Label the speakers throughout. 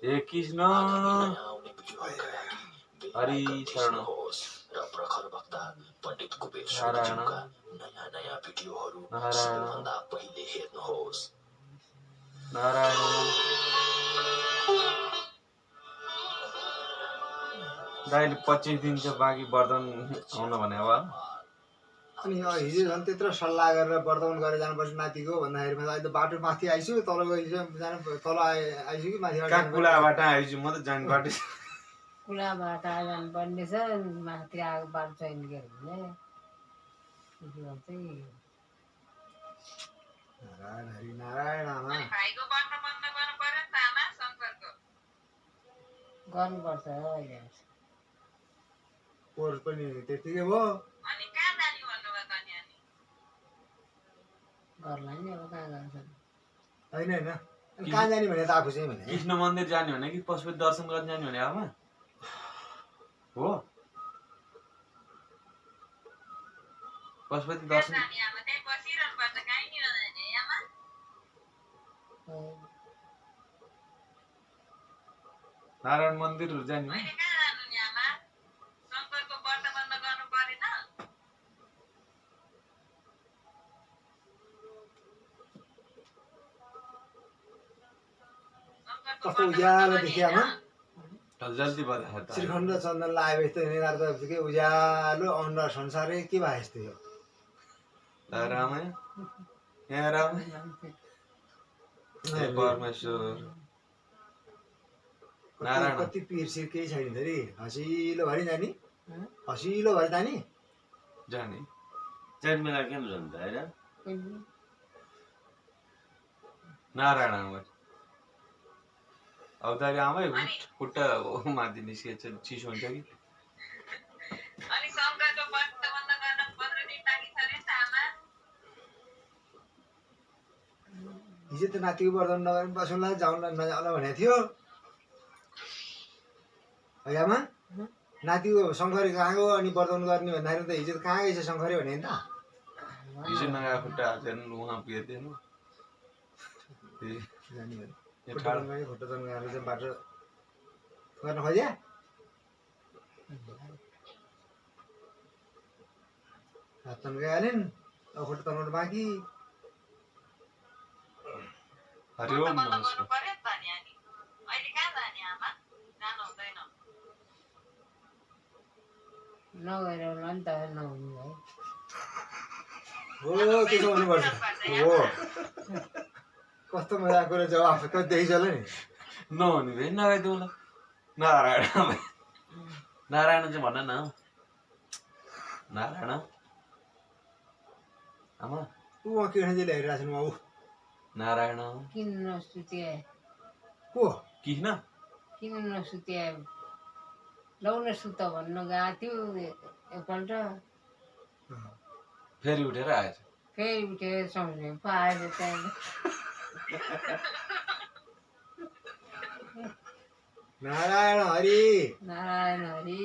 Speaker 1: हे कृष्ण हरि शरण र प्रखर वक्ता पण्डित कुबेर श्रीज्यूका नयाँ नयाँ भिडियोहरू सबैभन्दा पहिले हेर्नुहोस्। नारायण दाइले 25 दिन चाहिँ बाँकी वर्धन आउन भने अब
Speaker 2: अनि हिजो झन् त्यत्रो सल्लाह गरेर वर्तमान गरेर जानुपर्छ नातिको भन्दाखेरिमा अहिले त बाटो माथि आइसु तल तल आइसु कि माथि
Speaker 1: कुलाबाट आइसु म त जाने बाटो
Speaker 3: कुलाबाट जानुपर्ने छ माथि आएको बाटो छैन के भने
Speaker 2: नारायण हरि नारायण आमा
Speaker 3: गर्नुपर्छ
Speaker 2: कोर्स पनि त्यतिकै भयो
Speaker 3: गर्ला नि अब कहाँ जान्छ
Speaker 2: होइन होइन कहाँ जाने भने त आफू चाहिँ भने
Speaker 1: कृष्ण मन्दिर जाने भने कि पशुपति दर्शन गर्न जाने भने आमा हो पशुपति दर्शन नारायण मन्दिर जाने हो
Speaker 2: कस्तो उज्यालो देखियामा
Speaker 1: जल्दी बता
Speaker 2: श्रीखण्ड चन्दन लगाए यस्तो यिनीहरू त के उज्यालो अनुहार संसारै के भए यस्तो यो
Speaker 1: रामा यहाँ रामा हे परमेश्वर नारायण
Speaker 2: कति पिर्सिर केही छैन फेरि हसिलो भरि जाने हसिलो भरि जाने
Speaker 1: जाने चैन मेला केम जान्छ हैन नारायण आमा अवतारी आमै खुट्टा माथि निस्केछ चिसो हुन्छ कि
Speaker 4: अनि शंकरको व्रत बन्द गर्न 15 दिन बाँकी छ रे आमा
Speaker 2: हिजो त नातिको वर्धन नगरी बसौँला जाउँला नजाउँला भनेको थियो है आमा नातिको शङ्करी कहाँ गयो अनि वर्धन गर्ने भन्दाखेरि त हिजो त कहाँ गएछ शङ्करी भने नि त
Speaker 1: हिजो नगा खुट्टा हाल्छन् उहाँ पिएथेन
Speaker 2: जाने खुट्टा तन्काएर चाहिँ बाटो गर्न खोज्या हात तन्काइहालिन् अब खुट्टा तन्काउनु बाँकी
Speaker 1: हरिओम
Speaker 4: बन्द गर्नु पर्यो त नि अनि अहिले कहाँ जाने आमा जानु हुँदैन
Speaker 3: नगएर होला नि त नहुने है
Speaker 2: हो त्यसो हुनुपर्छ हो कस्तो मजाको रहेछ आफू कति देखिन्छ होला नि
Speaker 1: नहुने भए नगाइदिउँ ल नारायण नारायण चाहिँ भन न नारायण आमा
Speaker 2: ऊ किन चाहिँ ल्याइरहेको छु म ऊ
Speaker 1: नारायण
Speaker 3: किन नसुत्याए
Speaker 2: को
Speaker 1: किन
Speaker 3: नसुत्याए लौ न सुत भन्नु गएको थियो एकपल्ट
Speaker 1: फेरि उठेर आएछ
Speaker 3: फेरि उठेर सम्झे पाएर त्यहाँ
Speaker 2: नारायण हरि
Speaker 3: नारायण हरि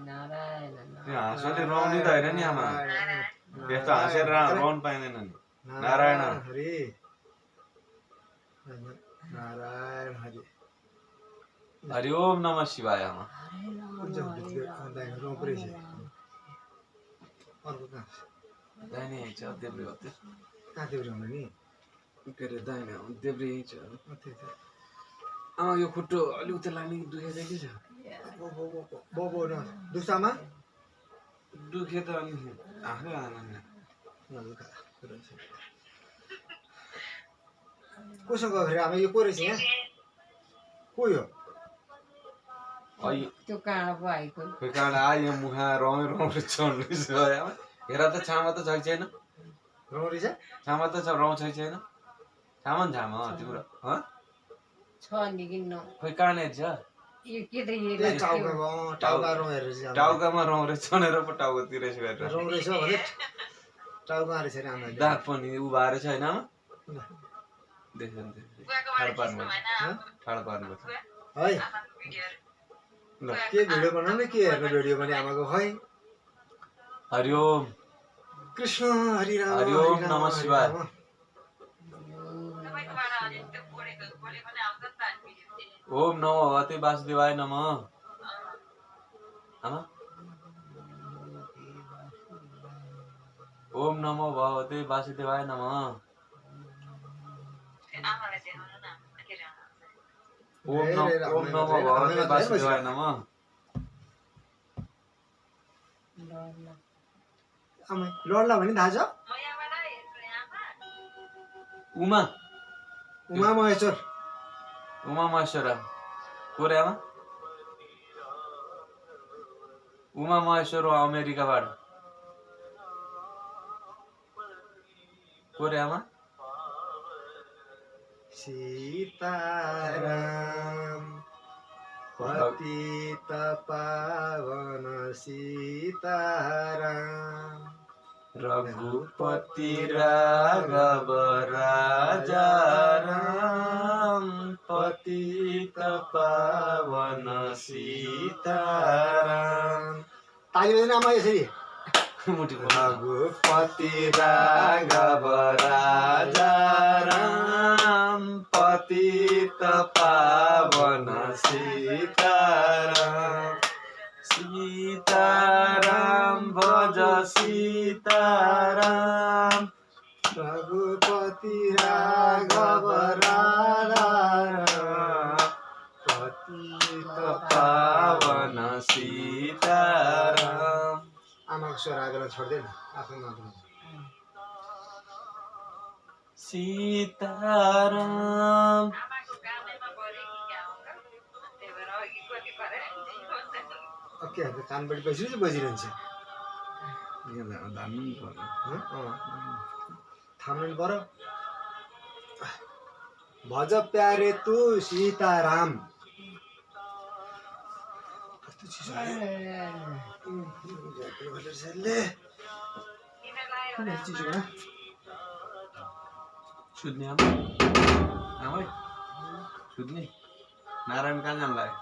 Speaker 3: नारायण
Speaker 1: त्यो हाँसोले रौनी त होइन नि आमा यस्तो हाँसेर रौन पाइँदैन नि नारायण
Speaker 2: हरि नारायण हरि
Speaker 1: हरिओम नमः शिवाय आमा
Speaker 2: अर्को कहाँ
Speaker 1: दाहिने यहीँ छ देब्रे हो त्यो
Speaker 2: कहाँ देब्रे हुनु नि
Speaker 1: के अरे दाहिने हो देब्रे यहीँ छ यो खुट्टो अलि उता लाग्ने दुखेको के छ
Speaker 2: बो न दुख्छामा
Speaker 1: दुखे त अनि आफै आएन
Speaker 2: कोसँग फेरि आमा यो को रहेछ यहाँ को यो
Speaker 3: त्यो काँडा पो आएको
Speaker 1: खोइ काँडा आयो मुखा रौँ हेर त छामा त छैन
Speaker 2: रौँ रहेछ
Speaker 1: छामा त छ रौँ छैन छामा नि छामा तिम्रो
Speaker 3: छ नि किन
Speaker 1: खोइ कहाँनिर छ
Speaker 3: यो के त
Speaker 2: टाउका रौँ हेरेर
Speaker 1: टाउकामा रौँ रहेछ भनेर पो टाउकोतिर गरेर
Speaker 2: रौँ रहेछ भने टाउका रहेछ अरे आमा
Speaker 1: दाग पनि उभाएर छ होइन आमा देख्छ ठाडो पार्नुपर्छ
Speaker 2: है ल के भिडियो बनाउने के हेर्नु भिडियो भने आमाको खै
Speaker 1: हरिओम
Speaker 2: कृष्ण हरि राम
Speaker 1: हरि ओम नमः शिवाय।
Speaker 4: तपाईँकोबाट अझै त्यो बोलेको भने आउँछ नि त हामी
Speaker 1: ओम नमो भगवते वासुदेवाय नमः। आमा ओम नमो भगवते वासुदेवाय नमः।
Speaker 4: आमालाई देखाउनु न के रहन्छ
Speaker 1: ओम नमो भगवते वासुदेवाय नमः।
Speaker 2: आमा लड्ला भने थाहा छ
Speaker 4: म यहाँबाट हेर्छु आमा
Speaker 1: उमा
Speaker 2: उमा महेश्वर
Speaker 1: उमा महेश्वर कोरियामा उमा महेश्वर हो अमेरिकाबाट कोरियामा।
Speaker 2: सीताराम पतित पावन सीताराम
Speaker 1: रघुपति राघव राजा राम पतित पावन सीताराम।
Speaker 2: ताली बजाउनु आमा यसरी
Speaker 1: मुठी
Speaker 2: रघुपति
Speaker 1: राघव राजा राम पतित पावन सीताराम। सीताराम भज सीताराम
Speaker 2: रघुपति राघव राजा राम पतित
Speaker 1: पावन सीताराम।
Speaker 2: आमाको स्वर आगोलाई छोड्दैन आफ्नो मात्र
Speaker 1: सीताराम।
Speaker 4: आमाको गाउँदैमा पऱ्यो कि क्या हो त्यही भएर अघि कति पऱ्यो
Speaker 2: के हुन्छ कानबाट बसिरहन्छ बजिरहन्छ थाम्नु पर्यो। भज प्यारे तू सीताराम कस्तो चिसो चिसो
Speaker 1: सुत्ने आमै सुत्ने नारायण कहाँ जानु लाग्यो?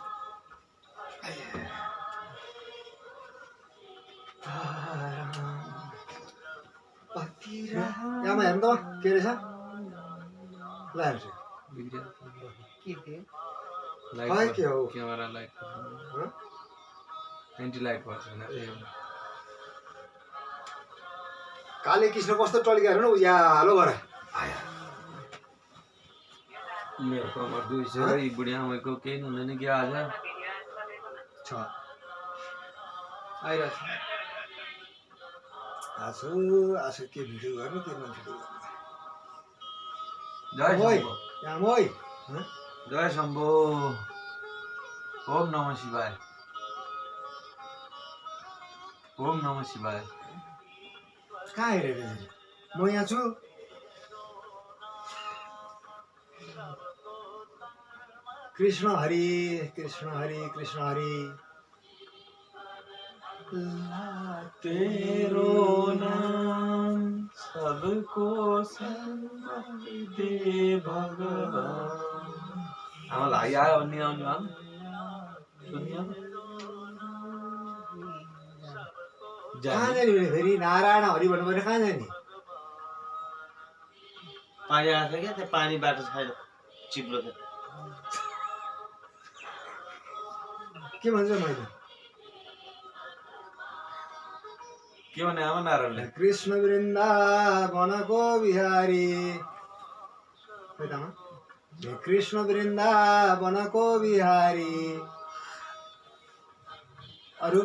Speaker 2: यहाँ हेर्नु त के रहेछ ल हेर्छु खै के हो
Speaker 1: क्यामेरा लाइट एन्टी लाइट पर्छ
Speaker 2: काले कृष्ण कस्तो टलिका हेर्नु न या हालो भएर
Speaker 1: मेरो कमर दुइछ यी बुढी आमाको केही हुँदैन कि आज
Speaker 2: छ आइरहेछ आसु आसु के भिडियो गर्नु के नभिडियो
Speaker 1: जय
Speaker 2: ओइ
Speaker 1: शम्भो
Speaker 2: यहाँ ओइ
Speaker 1: जय शम्भो। ओम नमः शिवाय ओम नमः शिवाय।
Speaker 2: कहाँ हेरेको म यहाँ छु कृष्ण हरि कृष्ण हरि कृष्ण हरि
Speaker 1: तेरो नाम सबको सम्मान दे भगवान। आमालाई आयो नि आउनु आम सुन्नु
Speaker 2: कहाँ जाने भने फेरि नारायण हरि भन्नु पर्ने कहाँ जाने
Speaker 5: पानी आएको छ क्या त्यो पानी बाटो छैन चिप्लो छ
Speaker 2: के भन्छ मैले
Speaker 1: के भने आमा नारायणले
Speaker 2: कृष्ण वृन्दावनको बिहारी खै त आमा? हे कृष्ण वृन्दावनको बिहारी अरू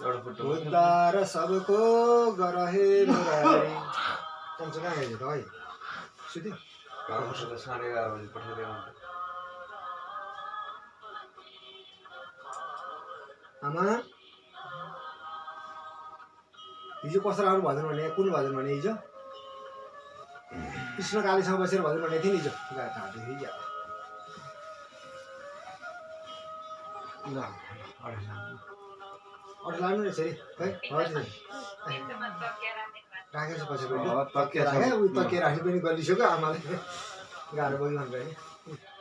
Speaker 1: एउटा फुटो
Speaker 2: उद्धार सबको गरहे मुरारी चम्चा कहाँ गयो त है सुत्यो
Speaker 1: 11:30 बजे पठाइदियो
Speaker 2: आमा हिजो कस्तो राम्रो भजन भने कुन भजन भने हिजो कृष्ण कालीसँग बसेर भजन भनेको थिएँ नि हिजो अरू लानु रहेछ अरे है हजुर
Speaker 4: त्यसमा तकिया राखेको
Speaker 2: राखेको छु पछि
Speaker 1: तकिया छ।
Speaker 2: राखेँ उयो तकिया राख्नु पनि गरिसक्यो आमाले गाह्रो भयो भनेर नि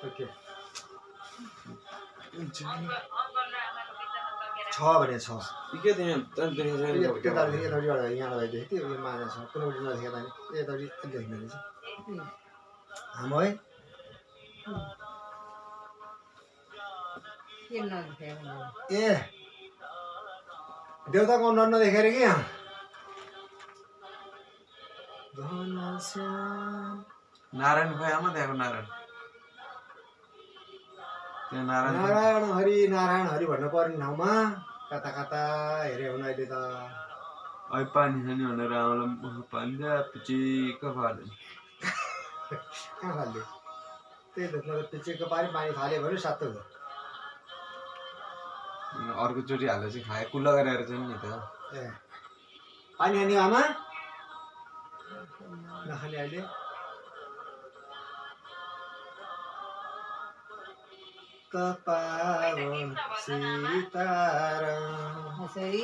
Speaker 2: तकिया
Speaker 4: अङ्कल र आमाको बिचमा तकिया
Speaker 2: छ भने 6
Speaker 1: के थिएँ त देखेको
Speaker 2: त्यतादेखि यतापट्टिबाट यहाँ लगाइदिएको थियो यो माना छ कुनैपट्टि नदेखेको त यतापट्टि देख्दो रहेछ हाम्रो है
Speaker 3: के नदेखेको
Speaker 2: ए देउताको अनुहार नदेखेर कि यहाँ
Speaker 1: नारायण खोइ आमा त्यहाँको नारायण त्यो नारायण
Speaker 2: नारायण हरि भन्नु पर्ने ठाउँमा कता कता हेरे हुन अहिले त
Speaker 1: अहिले पानी छ नि भनेर आमालाई पानी ल्या पिचिक्क फाल्यो
Speaker 2: कहाँ फाल्यो त्यही त पिचेको पानी फाल्यो भने सातो भयो
Speaker 1: अर्कोचोटि हालेर चाहिँ खाए कुल्ला गरेर चाहिँ नि त
Speaker 2: ए पानी खाने आमा नखाने अहिले कपाल सीताराम
Speaker 3: यसरी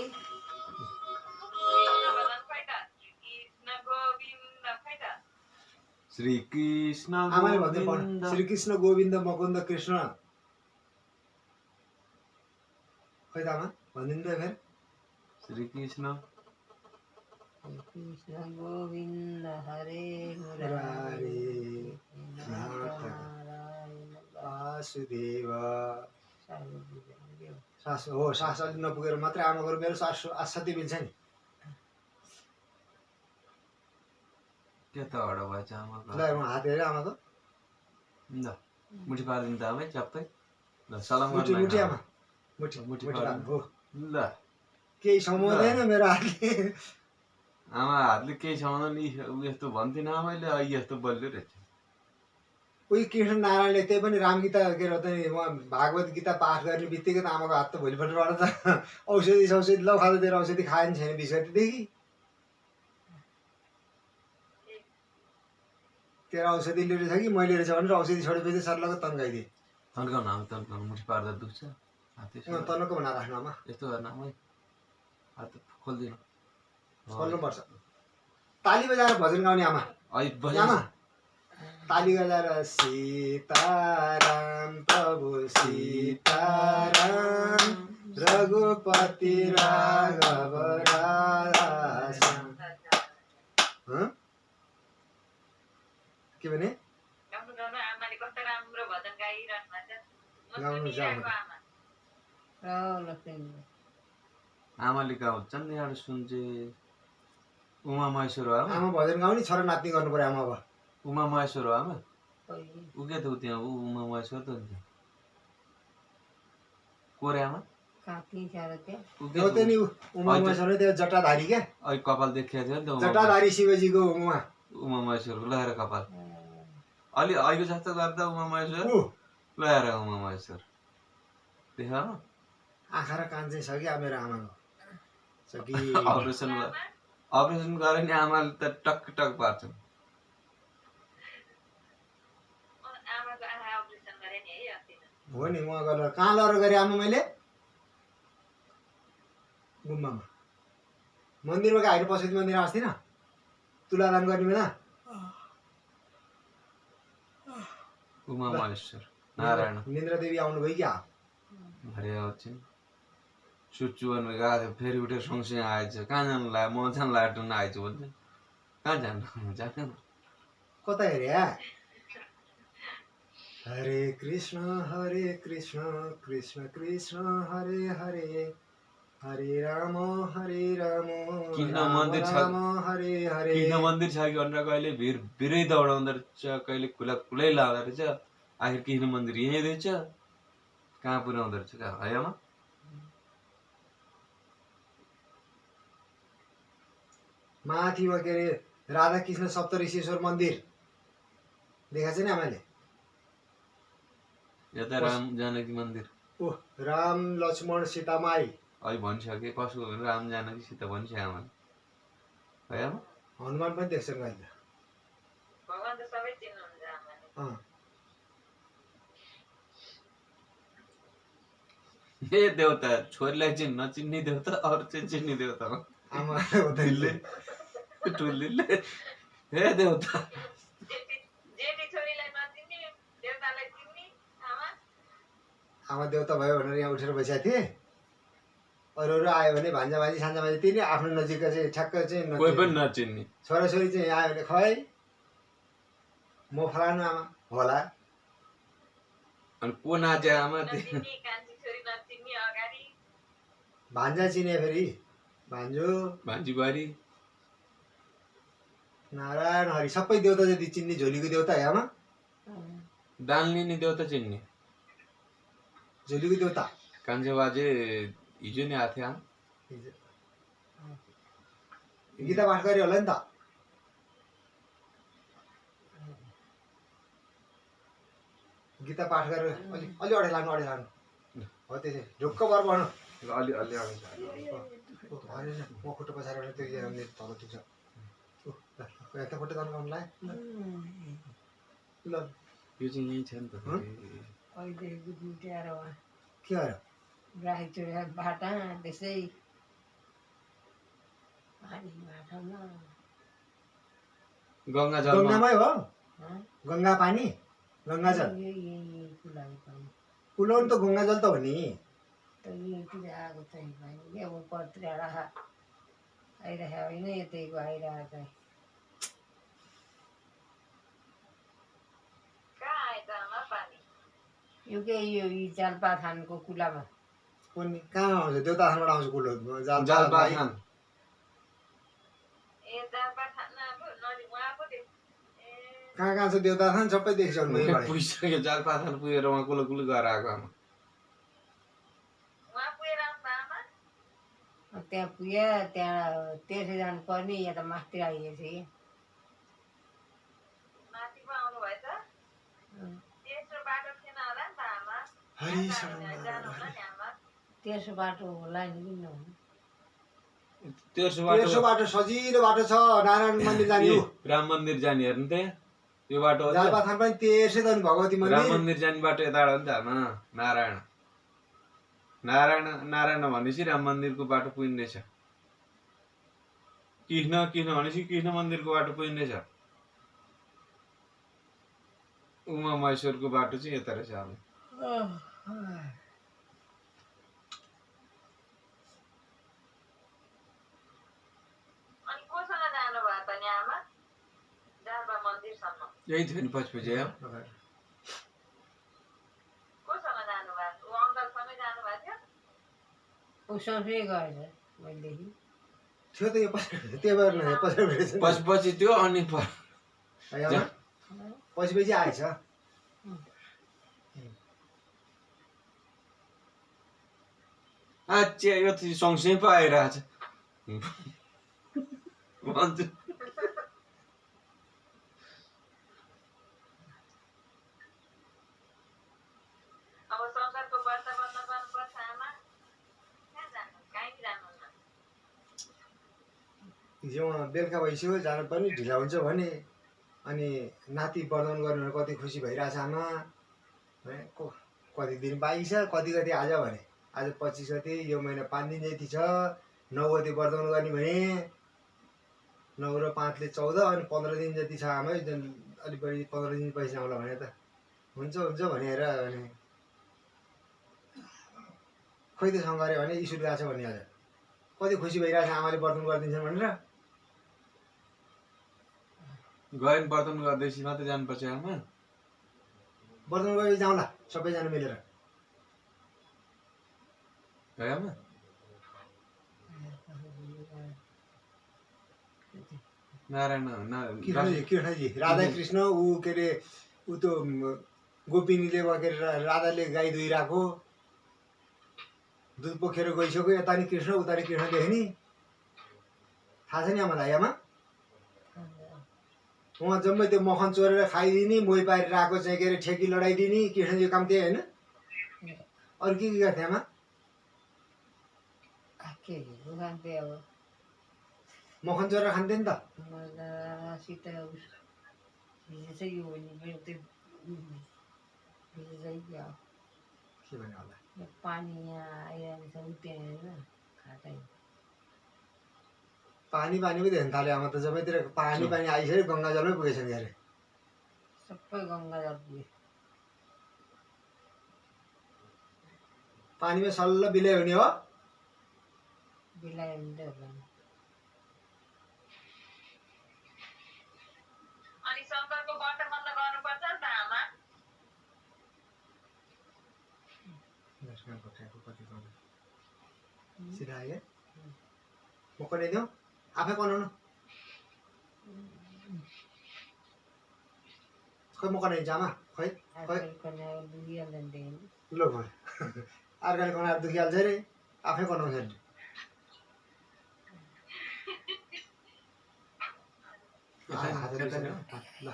Speaker 1: श्री कृष्ण
Speaker 2: आमाले भन्दै पढ्नु श्री कृष्ण गोविन्द मुकुन्द कृष्ण खै त आमा भनिदिनु त फेरि
Speaker 1: श्री कृष्ण
Speaker 3: कृष्ण गोविन्द हरे
Speaker 2: मुरारी वासुदेव सास हो सास अलि नपुगेर मात्रै आमाको मेरो सास असाध्यै मिल्छ नि
Speaker 1: त्यता हडो भएछ आमाको
Speaker 2: ल म हात हेरेँ आमाको
Speaker 1: ल मुठी पारिदिनु त आमै च्याप्पै ल सलाम
Speaker 2: मुठी
Speaker 1: गर्नु
Speaker 2: मुठी आमा मुठी
Speaker 1: मुठी
Speaker 2: मुठी
Speaker 1: पार्नु।
Speaker 2: हो
Speaker 1: ल
Speaker 2: केही समाउँदैन मेरो हातले
Speaker 1: आमा हातले केही समाउँदैन नि यस्तो भन्थिनँ आमाले अहिले यस्तो बलियो रहेछ
Speaker 2: उही कृष्ण नारायणले त्यही पनि रामगीता के अरे म भागवत गीता पाठ गर्ने बित्तिकै त आमाको हात त भोलिपल्टबाट त औषधि सौषधि ल खाँदा तेरो औषधि खाएन छैन बिस्कतिदेखि तेरो औषधि लिएर छ कि मैले रहेछ भनेर औषधि छोडेपछि सर्लको तन्काइदिए
Speaker 1: तन्काउनु आमा तन्काउनु मुठी पार्दा दुख्छ हात यसो
Speaker 2: तन्नको बनाएर राख्नु आमा
Speaker 1: यस्तो गर्न आमै हात खोलिदिनु
Speaker 2: खोल्नुपर्छ ताली बजाएर भजन गाउने आमा
Speaker 1: अहिले
Speaker 2: आमा
Speaker 1: बजाउँछ
Speaker 2: ताली बजाएर सीताराम प्रभु सीताराम रघुपति राघव राधाश्याम के भने
Speaker 4: आमाले कस्तो राम्रो भजन गाइरहनु
Speaker 2: गाउनु
Speaker 4: भएको
Speaker 2: जाऊ।
Speaker 4: आमा
Speaker 1: आमाले गाउँछन् नि एउटा सुन्छे उमा महेश्वर हो आमा
Speaker 2: आमा भजन गाउने छोरा नाच्ने गर्नु पर्यो आमा अब
Speaker 1: उमा महेश्वर हो आमा ऊ के त ऊ त्यहाँ ऊ उमा महेश्वर त नि कोरे आमा ऊ के
Speaker 2: देउते नि उमा महेश्वर त्यो जटाधारी क्या
Speaker 1: अहिले कपाल देखिएको थियो नि त
Speaker 2: जटाधारी शिवजीको उमा
Speaker 1: उमा महेश्वरको लगाएर कपाल अलि अहिले जस्तो गर्दा उमा महेश्वर
Speaker 2: ऊ
Speaker 1: लगाएर उमा महेश्वर देखा
Speaker 2: आँखा र कान चाहिँ छ कि अब मेरो आमाको छ कि
Speaker 1: अपरेसन गरे नि आमाले त टक टक पार्छन्
Speaker 4: आमाको आँखा अपरेसन गरे नि है अस्ति
Speaker 2: हो नि म गरेर कहाँ लगेर गरेँ आमा मैले गुम्बामा मन्दिरमा गएर पशुपति मन्दिर आएको थिइनँ तुलादान गर्ने बेला
Speaker 1: उमा महेश्वर नारायण
Speaker 2: निन्द्रा देवी आउनुभयो कि
Speaker 1: भरे आउँछन् सुत्छु भनेर गएको थियो फेरि उठेर सँगसँगै आएछ कहाँ जानु लाग्यो म जानु लाग्यो टुन्न आएछु भन्छ कहाँ जानु जानु
Speaker 2: कता हेरे हरे कृष्ण कृष्ण कृष्ण हरे हरे हरे राम
Speaker 1: किन मन्दिर छ
Speaker 2: राम हरे हरे
Speaker 1: किन मन्दिर छ कि भनेर कहिले भिरै दौडाउँदो रहेछ कहिले खुलै लाउँदो रहेछ आखिर किन मन्दिर यहीँ रहेछ कहाँ पुर्याउँदो रहेछ कहाँ है आमा
Speaker 2: माथिमा के अरे राधा कृष्ण सप्तऋषीश्वर मन्दिर देखाएको छ नि आमाले
Speaker 1: यता राम जानकी मन्दिर
Speaker 2: ओ राम लक्ष्मण सीतामाई
Speaker 1: अहिले भनिसके कसको राम जानकी सीता भनिसक्यो आमाले है आमा
Speaker 2: हनुमान पनि देख्छन् अहिले
Speaker 4: भगवान त सबै चिन्नुहुन्छ आमाले
Speaker 1: ए देउता छोरीलाई चाहिँ नचिन्ने देउता अरू चाहिँ चिन्ने देउता हो
Speaker 2: आमा
Speaker 1: ठुल्लीले हे देउता
Speaker 4: जेठी छोरीलाई नचिन्ने देउतालाई चिन्ने आमा
Speaker 2: आमा देउता भयो भनेर यहाँ उठेर बसेका थिए अरू आयो भने भान्जा भान्जी सान्जा भान्जी तिनी आफ्नो नजिकका चाहिँ ठ्याक्क चाहिँ
Speaker 1: कोही पनि नचिन्ने
Speaker 2: छोराछोरी चाहिँ आयो भने खै म फलानु आमा होला
Speaker 1: अनि को नाचे आमा
Speaker 4: नचिन्ने कान्छी छोरी नचिन्ने अगाडि
Speaker 2: भान्जा चिने फेरि भान्जो
Speaker 1: भान्जी बुहारी
Speaker 2: नारायण हरि सबै देउता जति चिन्ने झोलीको देउता है आमा
Speaker 1: दान लिने देउता चिन्ने
Speaker 2: झोलीको देउता
Speaker 1: कान्छे बाजे हिजो नि आएको थियो आमा
Speaker 2: गीता पाठ गरे होला नि त गीता पाठ गरेर अलि अलि अडे लानु हो त्यसै ढुक्क भएर भन्नु
Speaker 1: अलि अलि अलि
Speaker 2: म खुट्टा पछाडि त्यो तल पुग्छ यता खुट्टा जानु गर्नुलाई ल
Speaker 1: यो चाहिँ यहीँ छ नि त
Speaker 3: अहिलेको दुइटा
Speaker 2: के गर्यो
Speaker 3: राखेको छु बाटा त्यसै पानी बाटामा
Speaker 1: गङ्गा जलमा
Speaker 2: गङ्गामै हो
Speaker 3: हँ?
Speaker 2: गङ्गा पानी गङ्गा जल
Speaker 3: यही कुलाको पानी
Speaker 2: कुलाउनु त गङ्गा जल त हो नि
Speaker 3: त यहीँतिर आएको चाहिँ पानी अब परतिर आइरहेको होइन यतैको आइरहेको चाहिँ
Speaker 4: कहाँ आयो त आमा पानी
Speaker 3: यो के यो जालपाथानको कुलामा
Speaker 2: कुन कहाँ आउँछ देउताखानबाट आउँछ कुलो
Speaker 1: जालपाखान
Speaker 4: ए जालपा खाना अब नदी उहाँ पो त्यो ए
Speaker 2: कहाँ छ देउताखान सबै देखिसक्नु
Speaker 1: पुगिसक्यो जालपाखान पुगेर उहाँ कुलो कुलो गरेर आएको आमा
Speaker 4: उहाँ पुगेर आउँछ आमा
Speaker 3: त्यहाँ पुग्यो त्यहाँ त्यसै जानुपर्ने या त माथि आइएछ कि
Speaker 4: माथि पो आउनु भयो त तेस्रो बाटो थिएन होला नि त आमा
Speaker 2: हरि
Speaker 4: जानु होला नि आमा
Speaker 3: तेर्सो बाटो होला नि किन नहुनु
Speaker 1: तेर्सो
Speaker 2: तेर्सो
Speaker 1: बाटो
Speaker 2: बाटो सजिलो बाटो छ नारायण मन्दिर जाने हो
Speaker 1: राम मन्दिर जाने हेर्नु त्यहाँ यो बाटो हो त?
Speaker 2: जालपाथान पनि तेर्सै त नि भगवती
Speaker 1: राम
Speaker 2: मन्दिर
Speaker 1: मन्दिर जाने बाटो यता हो नि त आमा नारायण नारायण नारायण भनेपछि राम मन्दिरको बाटो पुगिने रहेछ कृष्ण कृष्ण भनेपछि कृष्ण मन्दिरको बाटो पुगिने रहेछ उमा महेश्वरको बाटो चाहिँ यता रहेछ अब
Speaker 4: अनि कोसँग जानु भयो त नि आमा जालपा मन्दिरसम्म
Speaker 1: यही थियो नि पछि
Speaker 4: कोसँग जानु भयो ऊ अङ्कलसँगै जानु भएको थियो
Speaker 3: सँगै गएछ मैलेदेखि
Speaker 2: थियो त यो त्यही भएर पछाडि
Speaker 1: पछि त्यो अनि
Speaker 2: पछि पछि आएछ
Speaker 1: आच्छा यो त सँगसँगै पो आइरहेछ भन्छु
Speaker 4: अब शङ्करको व्रत बन्द गर्नुपर्छ आमा कहाँ जानु कहीँ जानुहुन्न
Speaker 2: हिजो बेलुका भइसक्यो जानु पनि ढिला हुन्छ भने अनि नाति वर्धन गर्नु कति खुसी भइरहेछ आमा कति दिन बाँकी छ कति कति आज भने आज 25 गते यो महिना 5 दिन जति छ 9 गते वर्धन गर्ने भने 9 र 5 ले 14 अनि 15 दिन जति छ आमा अलिक बढी 15 दिन पैसा आउला भने त हुन्छ भनेर भने खोइ त्यससँग गऱ्यो भने स्कुल गएको छ भने आज कति खुसी भइरहेछ आमाले वर्धन गरिदिन्छन् भनेर
Speaker 1: गयो नि वर्तन गर्दैछ मात्रै जानुपर्छ आमा
Speaker 2: वर्धन गएर जाउँला सबैजना मिलेर
Speaker 1: है आमा नारायण
Speaker 2: कृष्णजी राधा कृष्ण ऊ के अरे ऊ त्यो गोपिनीले के अरे राधाले गाई दुहिरहेको दुध पोखेर गइसक्यो यता नि कृष्ण उता नि कृष्ण देख्यो नि थाहा छ नि आमालाई आमा उहाँ जम्मै त्यो मखन चोरेर खाइदिने मोही पारेर आएको चाहिँ के अरे ठेकी लडाइदिने कृष्णजी काम त्यही होइन अरू के गर्थे आमा
Speaker 3: के खान्थे अब
Speaker 2: मखन चोरेर खान्थे नि त
Speaker 3: मजासित हिजो चाहिँ यो भने त्यो हिजो चाहिँ क्या
Speaker 2: के भन्यो होला
Speaker 3: यो पानी यहाँ आइरहेको छ त्यहाँ होइन खाँदै
Speaker 2: पानी पो देख्न थाल्यो आमा त सबैतिर पानी आइसक्यो गङ्गा जलमै पुगेछ नि अरे
Speaker 3: सबै गङ्गा जल पुग्यो
Speaker 2: पानीमा सल्ल बिलाइ हुने हो
Speaker 3: बिलाइ हुन्थ्यो होला नि।
Speaker 4: अनि शङ्करको व्रत बन्द गर्नुपर्छ नि त आमा।
Speaker 2: दर्शन कोठाको कति गर्नु सिधा आयो म बनाइदिउँ आफै बनाउनु खै म बनाइदिन्छु आमा खै खै
Speaker 3: आजकलको दुखिहाल्छ नि देख्नु।
Speaker 2: ल भयो अर्काले बनाएर दुखिहाल्छ अरे आफै बनाउँछ नि हातले पनि ल ल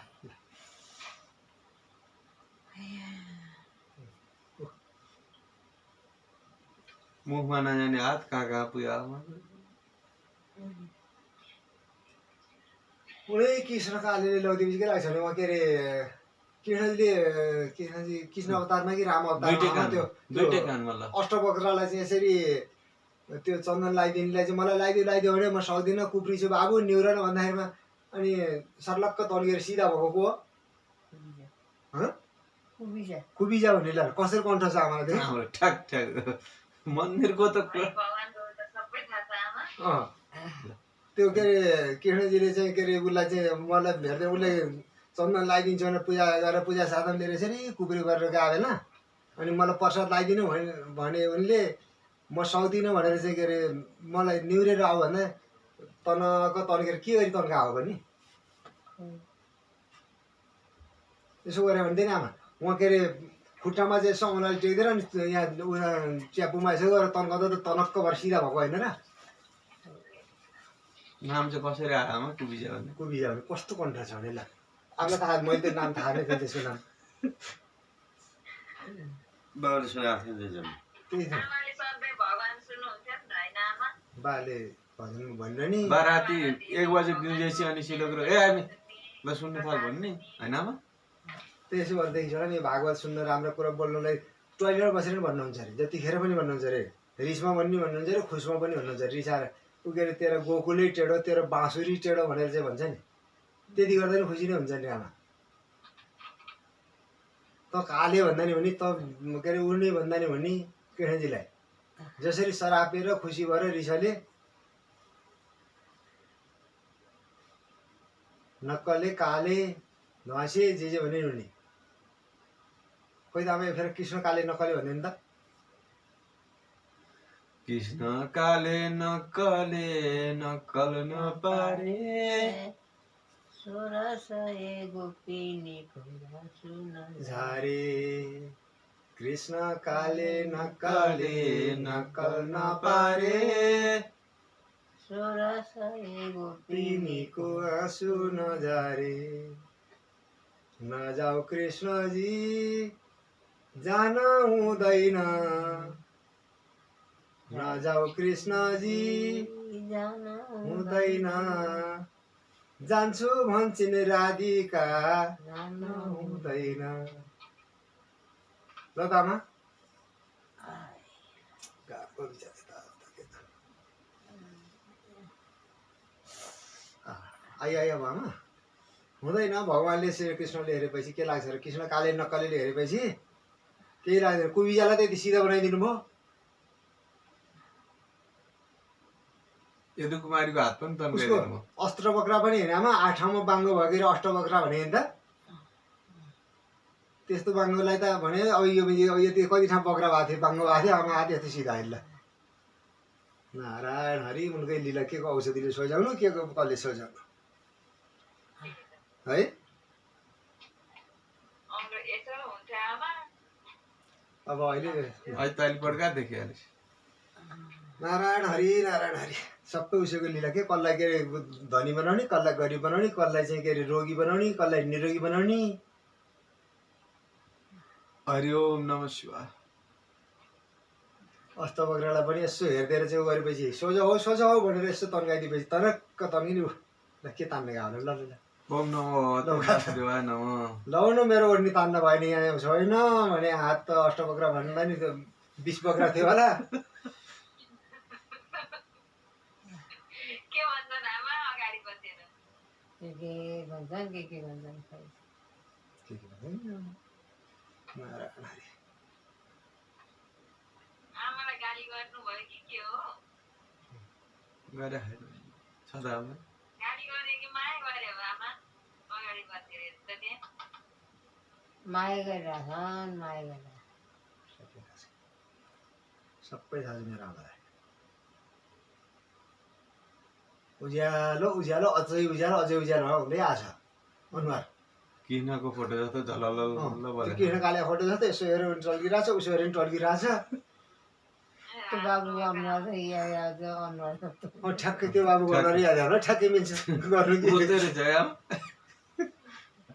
Speaker 1: मुखमा नजाने हात कहाँ कहाँ पुग्यो
Speaker 2: कुनै कृष्णका अलिअलि लगिदिएपछि के लाग्छ भने उहाँ के अरे कृष्ण अवतारमा कि राम अवतारमा
Speaker 1: दुइटै कानमा ल
Speaker 2: अष्टवक्रलाई चाहिँ यसरी त्यो चन्दन लगाइदिनेलाई चाहिँ मलाई लगाइदियो भने म सक्दिनँ कुप्री छु बाबु निहुर न भन्दाखेरिमा अनि सर्लक्क तन्केर सिधा भएको को हो कुबिजा भन्ने ल कसरी कण्ठ छ आमालाई त्यो
Speaker 1: ठ्याक ठ्याक मन्दिरको त
Speaker 4: भगवान्को त सबै थाहा छ आमा।
Speaker 2: त्यो के अरे कृष्णजीले चाहिँ के अरे उसलाई चाहिँ मलाई भेट्दै उसले चन्दन लगाइदिन्छु भनेर पूजा गरेर पूजा साधन लिएर यसरी कुप्री गरेर गयो होइन अनि मलाई प्रसाद लगाइदिनु भने उनले म सक्दिनँ भनेर चाहिँ के अरे मलाई निहुरेर आऊ भन्दा तन्केर के गरी तन्काएको पनि यसो गऱ्यो भने आमा उहाँ के अरे खुट्टामा चाहिँ समानले टेक्दैन अनि यहाँ च्यापुमा यसो गरेर तन्काउँदा त तनक्क भएर सिधा भएको होइन र
Speaker 1: नाम चाहिँ कसरी आयो आमा कुबिजा भन्ने
Speaker 2: कुबिजा भने कस्तो कण्ठ छ भने ल आफूलाई थाहा मैले त्यो नाम थाहा नै थियो त्यसको नाम
Speaker 5: बाबाले सुनाएको थियो त्यो
Speaker 2: त्यही त
Speaker 4: आमाले सधैँ भगवान् सुन्नुहुन्थ्यो नि त होइन आमा।
Speaker 2: बाले भजन भनेर नि
Speaker 1: बा राति 1 बजे बिउजेपछि अनि सिलोग्रो ए हामी ल सुन्नु थाल भन्ने होइन आमा
Speaker 2: त्यसो भनेदेखि छोरा नि भागवत सुन्न राम्रो कुरा बोल्नुलाई टोइलेटमा बसेर पनि भन्नुहुन्छ अरे जतिखेर पनि भन्नुहुन्छ अरे रिसमा पनि भन्नुहुन्छ अरे खुसमा पनि भन्नुहुन्छ अरे रिसाएर उ के अरे तेरो गोकुलै टेढो तेरो बाँसुरी टेढो भनेर चाहिँ भन्छ नि त्यति गर्दा नि खुसी नै हुन्छ नि आमा त काले भन्दा नि भने त के अरे उर्ने भन्दा नि भने कृष्णजीलाई जसरी सरापेर खुसी भएर रिसले नक्कले काले ध्वासे जे भने नि खोइ त आमा फेरि कृष्ण काले नक्कले भन्दैन त
Speaker 1: कृष्ण काले नक्कल नपारे झारे कृष्ण काले नक्कल नपारे
Speaker 2: गोपिनीको आँसु नजारे नजाऊ कृष्णजी जान हुँदैन नजाऊ कृष्णजी हुँदैन जान्छु भन्छन् राधिका हुँदैन ल त आमा गाको विचार आइयो अब आमा हुँदैन भगवान्ले श्रीकृष्णले हेरेपछि के लाग्छ र कृष्ण काले नक्कलेले हेरेपछि केही लाग्दैन कुबिजालाई त्यति सिधा बनाइदिनु भयो
Speaker 1: यदुकुमारीको हात पनि
Speaker 2: उसको
Speaker 1: तन्काइदिनु
Speaker 2: अस्त्रवक्रा पनि हेर्ने आमा 8 ठाउँमा बाङ्गो भएको अष्टवक्रा भने नि त त्यस्तो बाङ्गोलाई त भने अब यो त्यो कति ठाउँ बक्रा भएको थियो बाङ्गो भएको थियो आमा आदि यस्तो सिधा होइन नारायण हरि उनकै लीला के को औषधिले सोझाउनु के को कसले सोझाउनु है
Speaker 4: यसो हुन्थ्यो आमा।
Speaker 2: अब अहिले
Speaker 1: अहिले त अहिले पड्का देखिहालेँ
Speaker 2: नारायण हरि सबै उसैको लीला के कसलाई के अरे धनी बनाउने कसलाई गरिब बनाउने कसलाई चाहिँ के अरे रोगी बनाउने कसलाई निरोगी बनाउने
Speaker 1: हरि ओम नमः शिवाय
Speaker 2: अष्टवक्रालाई पनि यसो हेरिदिएर चाहिँ गरेपछि सोझो हो भनेर यसो तन्काइदिएपछि तनक्क तन्किनु ल के तान्ने गाउनु ल ल
Speaker 1: ओम नमो वासुदेवाय नमः
Speaker 2: लाउनु मेरो ओढ्ने तान्न भयो नि यहाँ छैन भने हात त अष्टवक्रा भन्दा नि त्यो 20 बक्रा थियो होला
Speaker 4: के भन्छन् आमा अगाडि बसेर
Speaker 3: के भन्छन् के भन्छन् खै
Speaker 2: नारायण हरि
Speaker 4: आमालाई गाली गर्नुभयो कि के हो
Speaker 1: गरे खाइदिनु छ त अब
Speaker 4: गाडी गरे कि माया गरे हो आमा अगाडि बसेर हेर्छ त्यहाँ
Speaker 3: माया गरिरहेछन् माया गरिरहेछन्
Speaker 2: सबै थाहा छ मेरो आमालाई उज्यालो उज्यालो अझै उज्यालो हुँदै आछ अनुहार
Speaker 1: किनको फोटो जस्तो झलल
Speaker 2: त्यो किन काले फोटो जस्तो यसो हेऱ्यो भने टल्किरहेछ उसो हेऱ्यो भने टल्किरहेछ
Speaker 3: त्यो बाबुको अनुहार चाहिँ यहाँ अनुहार जस्तो
Speaker 2: ठ्याक्कै त्यो बाबुको अनुहार याद आउन ठ्याक्कै मिल्छ गर्नु के
Speaker 1: बोल्दै रहेछ आम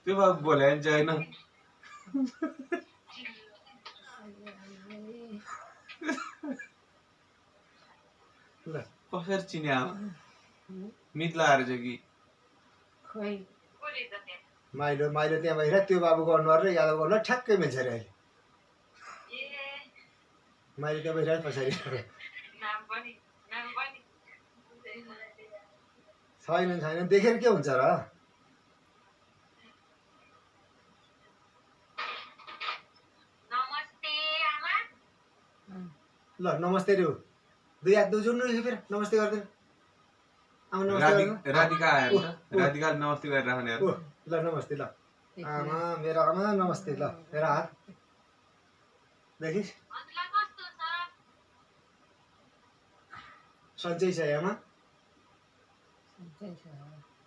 Speaker 1: त्यो बाबु बोले नि छैन
Speaker 2: ल
Speaker 1: कसरी चिने आमा मित लगाएर चाहिँ कि
Speaker 3: खोइ
Speaker 4: बोले त त्यहाँ
Speaker 2: माइलो त्यहाँ भएर त्यो बाबुको अनुहार र यादवको अनुहार ठ्याक्कै मिल्छ अरे अहिले
Speaker 4: ए
Speaker 2: माइलो त्यहाँ भइरहेको पछाडि
Speaker 4: नाम पनि
Speaker 2: छैन देखेर के हुन्छ र
Speaker 4: नमस्ते आमा
Speaker 2: ल नमस्ते रे दुई हात जोड्नु रहेछ फेरि नमस्ते गर्दैन आमा नमस्ते गर्नु
Speaker 1: राधिका आएर त राधिकाले नमस्ते गरेर राख्ने
Speaker 2: ओ ल नमस्ते ल आमा मेरो आमा नमस्ते ल मेरो हात देखिस्
Speaker 4: हजुरलाई कस्तो छ
Speaker 2: सन्चै छ आमा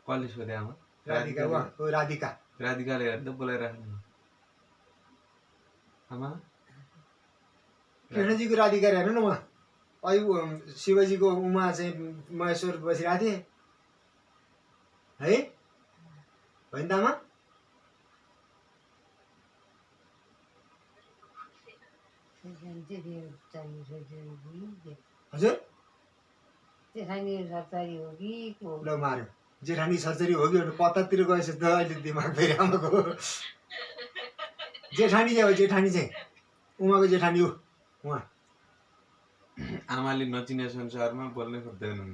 Speaker 1: कसले सोधे आमा
Speaker 2: राधिका वा ओ राधिका
Speaker 1: राधिकाले हेर्दा बोलाइराख्नु आमा
Speaker 2: कृष्णजीको राधिका हेर्नु न उहाँ अहिले शिवजीको उमा चाहिँ महेश्वर बसिरहेको थिएँ है होइन त आमा हजुर
Speaker 3: जेठानी सरकारी हो कि को
Speaker 2: ल मार्यो जेठानी सर्जरी हो कि भने कतातिर गएछ त अहिले दिमाग फेरि आमाको जेठानी चाहिँ हो जेठानी चाहिँ उमाको जेठानी हो उहाँ
Speaker 1: आमाले नचिने संसारमा बोल्नै खोज्दैनन्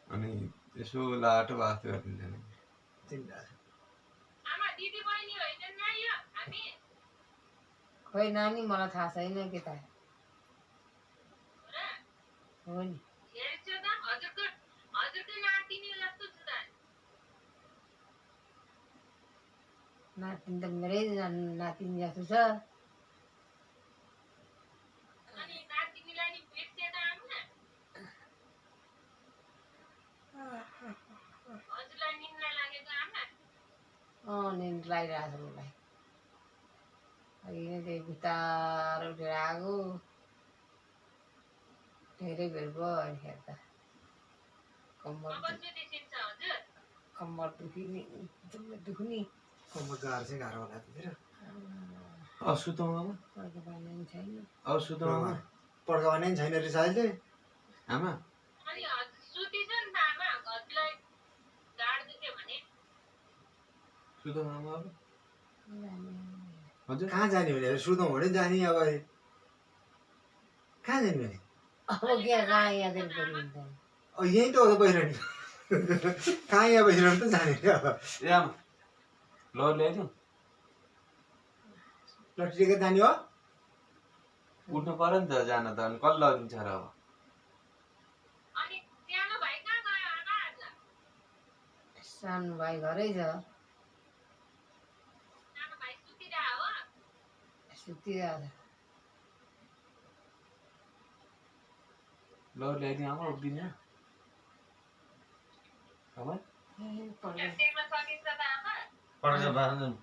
Speaker 1: अनि यसो लाटो बात गरिदिन्छन्
Speaker 2: चिन्ता छ
Speaker 4: आमा दिदी बहिनी होइन नि यो हामी
Speaker 3: खोइ नानी मलाई थाहा छैन के त हो नि
Speaker 4: हेर्छु त हजुरको नातिनी जस्तो छु त
Speaker 3: नातिनी त मेरै नातिनी जस्तो छ
Speaker 4: अनि नातिनीलाई नि भेट्छ त आमा हजुरलाई निन्द्रा लागेको आमा
Speaker 3: निन्द्रा लागिरहेको छ मलाई अहिले त्यही बिस्तारो उठेर आएको धेरै बेर भयो अनि हेर्दा
Speaker 4: अब सुतिसिन्छ हजुर
Speaker 3: कम्मर दुख्ने
Speaker 2: कम्मर गाह्रो चाहिँ गाह्रो होला त्यतिर
Speaker 1: असुतौ आमा
Speaker 3: अर्को पानी पनि छैन
Speaker 1: असुतौ आमा
Speaker 2: पड्काउने पनि छैन रहेछ अहिले
Speaker 1: आमा
Speaker 4: अनि हजुर सुतिछ नि त आमा हजुरलाई ढाड दुख्यो भने
Speaker 1: सुतौ आमा अब हजुर
Speaker 2: कहाँ जाने भने सुतौँ भने जाने अब कहाँ जाने भने
Speaker 3: अब के कहाँ यादेर पऱ्यो नि त
Speaker 2: यहीँ त हो त बहिरनी कहाँ यहाँ बहिरनी त जाने रे अब
Speaker 1: ए आमा ल ल्याइदिउँ
Speaker 2: लट्ठीको जाने हो
Speaker 1: उठ्नु पर्यो नि त जान त अनि कसले लगिदिन्छ र अब
Speaker 4: अनि सानो भाइ कहाँ गयो आमा आज
Speaker 3: सानो भाइ घरै छ
Speaker 4: सानो भाइ सुतिरहेको हो
Speaker 3: सुतिरहेको
Speaker 1: ल ल्याइदिउँ आमा उठ्दिन आमा
Speaker 4: टेक्न सकिन्छ त आमा
Speaker 5: पड्का बाँध्नु नि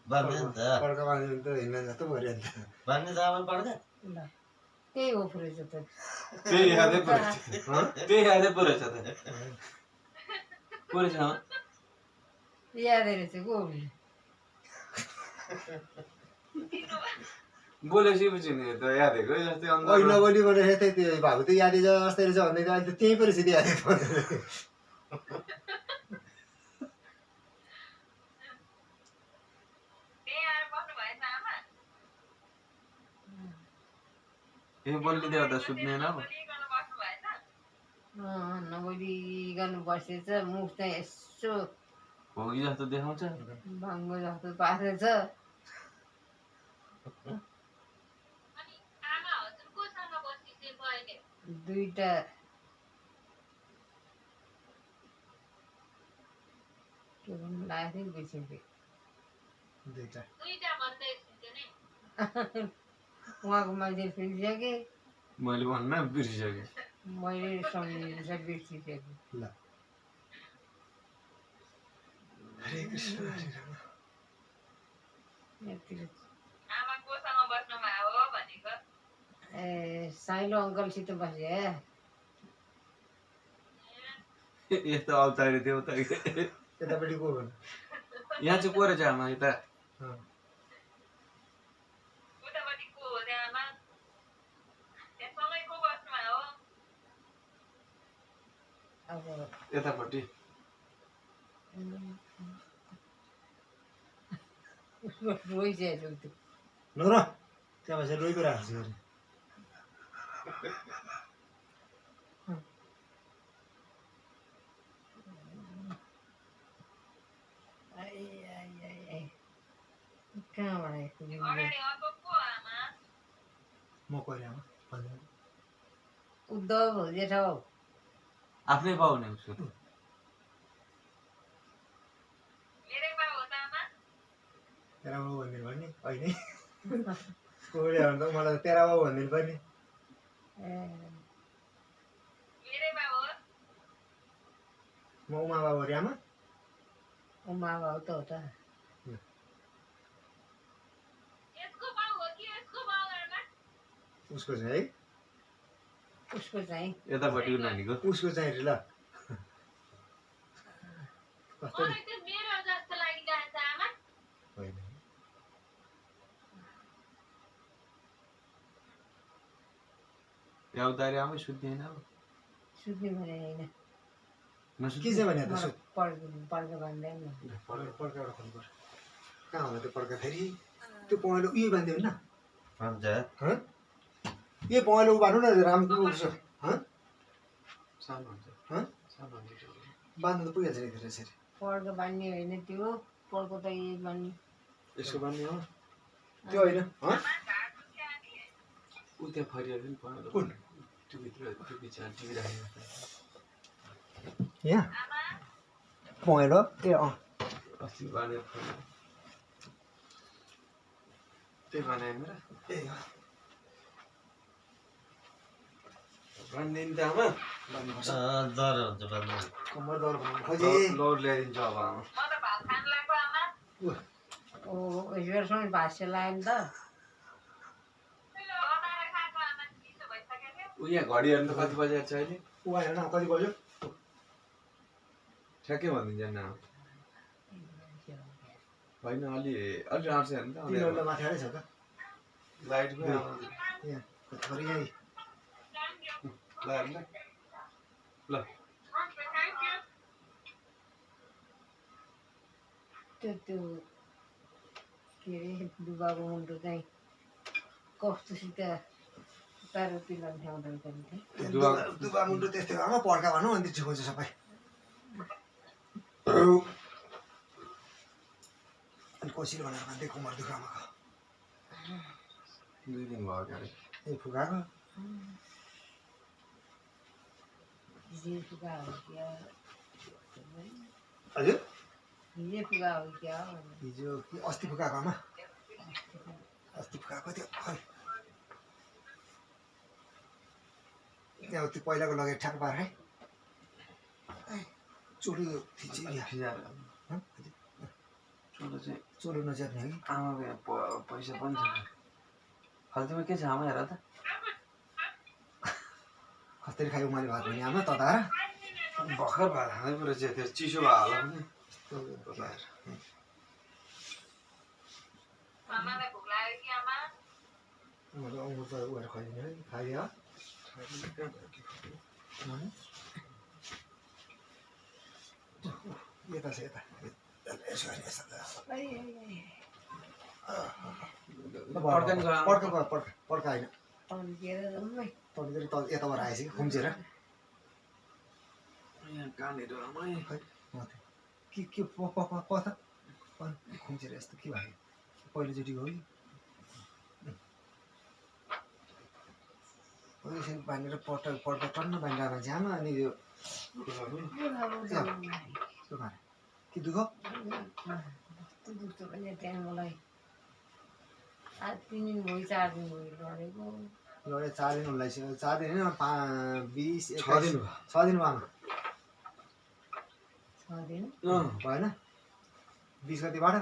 Speaker 5: त
Speaker 2: पड्का बाँध्यो भने त हिँड्न जस्तो पऱ्यो नि त
Speaker 5: बाँध्ने त आमा पड्का
Speaker 3: ल त्यही हो पुरै छ त
Speaker 1: त्यही यादै परेछ त्यही यादै परेछ त परेछ आमा
Speaker 3: यादै रहेछ को
Speaker 1: बोलेपछि पछि नि त यादेको जस्तै अन्त
Speaker 2: अहिले नबोली भनेर त्यही त्यो भएको त यादै जस्तै रहेछ भन्दै त अहिले त त्यहीँ पो रहेछ त्यो यादै
Speaker 4: त्यही आएर बस्नु भएछ आमा
Speaker 1: ए बोलिदियो त सुत्दैन अब
Speaker 4: बोलिकन बस्नु भएछ
Speaker 3: नबोलिकन बसेछ मुख चाहिँ यसो
Speaker 1: भोगी जस्तो देखाउँछ
Speaker 3: बाङ्गो जस्तो पारेछ
Speaker 4: अनि आमा हजुर कोसँग बसिसकेको अहिले
Speaker 3: दुईटा के भन्नु लागेको थियो बिर्सिन्थेँ
Speaker 2: दुईटा
Speaker 4: दुईटा भन्दै थियो नि
Speaker 3: उहाँको मान्छे फिरिसकेँ
Speaker 1: मैले भन्न बिर्सिसकेँ
Speaker 3: मैले सम्झिँदैछ बिर्सिसकेँ
Speaker 2: ल हरे कृष्ण हरे राम
Speaker 3: यति
Speaker 4: आमा कोसँग बस्नुभयो हो भनेको
Speaker 3: ए साइलो अङ्कलसित बसेँ
Speaker 1: यस्तो अवतारी थियो उता
Speaker 2: यतापट्टि को भन्नु
Speaker 1: यहाँ चाहिँ को रहेछ आमा यता
Speaker 4: उतापट्टि को हो त्यहाँ आमा त्यहाँ सँगै को बस्नुभयो हो
Speaker 3: अब
Speaker 1: यतापट्टि
Speaker 3: रोइसकेको छु
Speaker 2: नर त्यहाँ बसेर रोइको राख्छु अरे
Speaker 3: कहाँबाट आइपुग्यो
Speaker 4: अगाडि अर्को को आमा
Speaker 2: म कहिलेमा भन्नु
Speaker 3: उद्धव भोजेठ हौ
Speaker 1: आफ्नै बाउ नि उसको
Speaker 4: मेरै बा हो त आमा
Speaker 2: तेरा बाउ भनिदिनु पर्ने होइन कोहीले भन्दा मलाई तेरा बाउ भनिदिनु पर्ने
Speaker 4: मेरै बा हो
Speaker 2: म उमा बाबु अरे आमा
Speaker 3: उमा भाउ त हो त
Speaker 4: यसको बाउ हो कि यसको बाउ आमा
Speaker 2: उसको चाहिँ है
Speaker 3: उसको चाहिँ
Speaker 1: यतापट्टिको नानीको
Speaker 2: उसको चाहिँ ल कस्तो
Speaker 4: मलाई त्यो मेरो जस्तो लागिरहेछ आमा
Speaker 2: होइन
Speaker 1: अवतारी आमै सुत्ने होइन अब
Speaker 3: सुत्ने भने होइन
Speaker 1: नसुत्ने?
Speaker 2: के चाहिँ भने त
Speaker 3: पड्क भन्दैन
Speaker 2: पड्का एउटा खोल्नु पर्छ कहाँ होला त्यो पड्का फेरि त्यो पहेँलो उयो बाँध्यो होइन
Speaker 5: हुन्छ
Speaker 2: यो पहेँलो बाँध्नु न राम्रो उठ्छ
Speaker 1: सानो हुन्छ
Speaker 2: हँ?
Speaker 1: सानो हुन्छ
Speaker 2: बाँध्नु त पुगिहाल्छ नि फेरि यसरी
Speaker 3: पड्क बान्ने होइन त्यो पड्को त यही बान्ने
Speaker 1: यसको बान्ने हो
Speaker 2: त्यो होइन हँ?
Speaker 4: आमा घाँस दुख्यो अनि
Speaker 1: ऊ त्यहाँ फरिहाल्यो नि पहेँलो
Speaker 2: कुन?
Speaker 1: त्यो भित्र त्यो बिचमा टिभी राखेको
Speaker 2: यहाँ
Speaker 4: आमा
Speaker 2: पहेँलो ए
Speaker 1: अस्ति बाँधेको फरियो त्यही भने मेरो
Speaker 2: ए
Speaker 1: बाँधिदिनु त आमा
Speaker 2: बाँध्नुपर्छ
Speaker 5: डर हुन्छ भन्नु
Speaker 2: कम्मर दर बनाउनु खोजे
Speaker 1: लौड ल्याइदिन्छु अब आमा
Speaker 4: म त भात खान लाग्यो आमा
Speaker 3: ओ ईश्वरसँग भाष्य लाग्यो नि त
Speaker 4: बनाएर खाएको आमा चिसो भइसकेको थियो
Speaker 1: ऊ यहाँ घडी हेर्नु त कति बजेको छ अहिले
Speaker 2: ऊ आएन न कति बज्यो
Speaker 1: ठ्याक्कै भनिदिन्छ नि आमा होइन अलि अलि राम्रोसँग हेर्नु त
Speaker 2: 3 घन्टा माथि हालै छ त
Speaker 1: लाइट पनि
Speaker 2: यहाँ कति यहीँ
Speaker 1: ल हेर्नु त ल
Speaker 3: त्यो के अरे बुबाको मुन्टो चाहिँ कस्तोसित तारोती लान्थ्यो आउँदा थिएँ
Speaker 2: दुबा मुन्टो त्यस्तै आमा पड्का भनौँ अनि त्यो खोज्छ सबै अनि कोसिलो भनेर भन्दै कुमार दुःख आमाको
Speaker 1: 2 दिन भयो अगाडि
Speaker 2: ए फुकाएको
Speaker 3: हिजो फुगा हो क्या
Speaker 2: हजुर
Speaker 3: हिजो फुगा हो क्या
Speaker 2: हिजो कि अस्ति फुकाएको आमा अस्ति फुकाएको त्यो खै त्यहाँ त्यो पहिलाको लगेर ठ्याक पार है चोलो थिच्यो यहाँ
Speaker 1: फिजाएर
Speaker 2: हँ?
Speaker 1: चोलो चाहिँ
Speaker 2: चोलो नच्याप्ने हो कि
Speaker 1: आमाको यहाँ पैसा पनि छ फाल्तुमा के छ आमा हेर त
Speaker 2: कसरी खायो उमाले भात भने आमा तताएर
Speaker 1: भर्खर भात खाँदै पो रहेछ त्यो चिसो भयो होला पनि
Speaker 4: आमालाई भोक लाग्यो कि आमा
Speaker 2: अङ्गुर त उयो खुवाइदिने है खाइदियो यता छ यता यसो गरी यसो
Speaker 1: पड्का नि गयो आमा।
Speaker 2: पड्का पड्का पड्का होइन
Speaker 3: तन्केर जम्मै
Speaker 2: तन्केर तल यताबाट आएछ कि खुम्चेर
Speaker 1: यहाँ कानहरू आमा
Speaker 2: माथि के प त खुम्चेर यस्तो के भयो पहिलोचोटि हो कि यसरी बाँधेर पड्का टन्न बाँधेर मान्छे आमा अनि यो यस्तो कि दुःख
Speaker 3: कस्तो दुख्छ भने त्यहाँ मलाई आज 3 दिन भयो 4 दिन भयो लडेको
Speaker 2: लडे 4 दिन हुनलाई 4 दिन होइन 20
Speaker 1: 6
Speaker 2: 21
Speaker 1: दिन भयो
Speaker 2: 6 दिन भयो आमा
Speaker 3: 6 दिन
Speaker 2: भएन 20 गतिबाट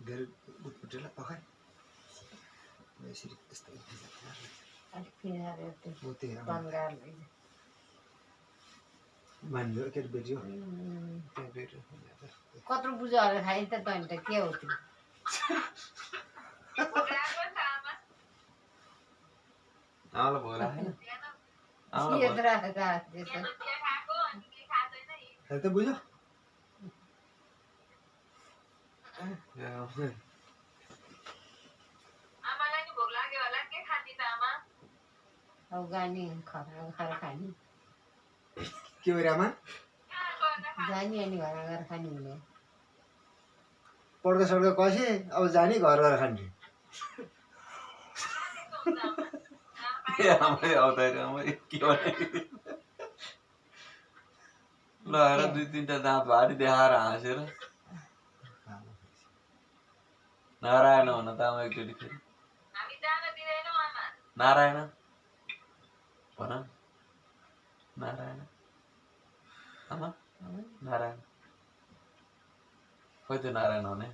Speaker 2: धेरै गुटपुटेला पखाइ यसरी यस्तो
Speaker 3: अलिक फिनाएर त्यो
Speaker 2: म त्यही
Speaker 3: बङ्गाल लैजा
Speaker 2: मान्यो केटी बेटियो
Speaker 3: कत्रो बुझाएर खाइ त तैँले त के हो त्यो
Speaker 4: गएको छ आमा
Speaker 1: आमालाई भोग लाग्यो
Speaker 4: बिहान
Speaker 1: आमालाई भोग
Speaker 3: यत्रा त्यसो
Speaker 4: बिहान चिया खाएको अनि के खाँदैन यी
Speaker 2: हेर त बुझ्यो
Speaker 4: आमालाई नि भोक लाग्यो होला के खाँदी त आमा
Speaker 3: अब गानी खाएर खाने
Speaker 2: के हो रे आमा
Speaker 4: कहाँ गएर खाँदी
Speaker 3: जाने अनि घर गएर खाने हुने
Speaker 2: पड्का सड्का कसे अब जाने घर घर खाने
Speaker 4: हुन्छ आमा
Speaker 1: आमै आउँदाखेरि आमै के भने ल हेर 2-3टा दाँत भारी देखाएर हाँसेर नारायण हुन त आमा एकचोटि फेरि
Speaker 4: हामी जान दिँदैनौँ आमा
Speaker 1: नारायण भन नारायण आमा नारायण खोइ त्यो नारायण हुने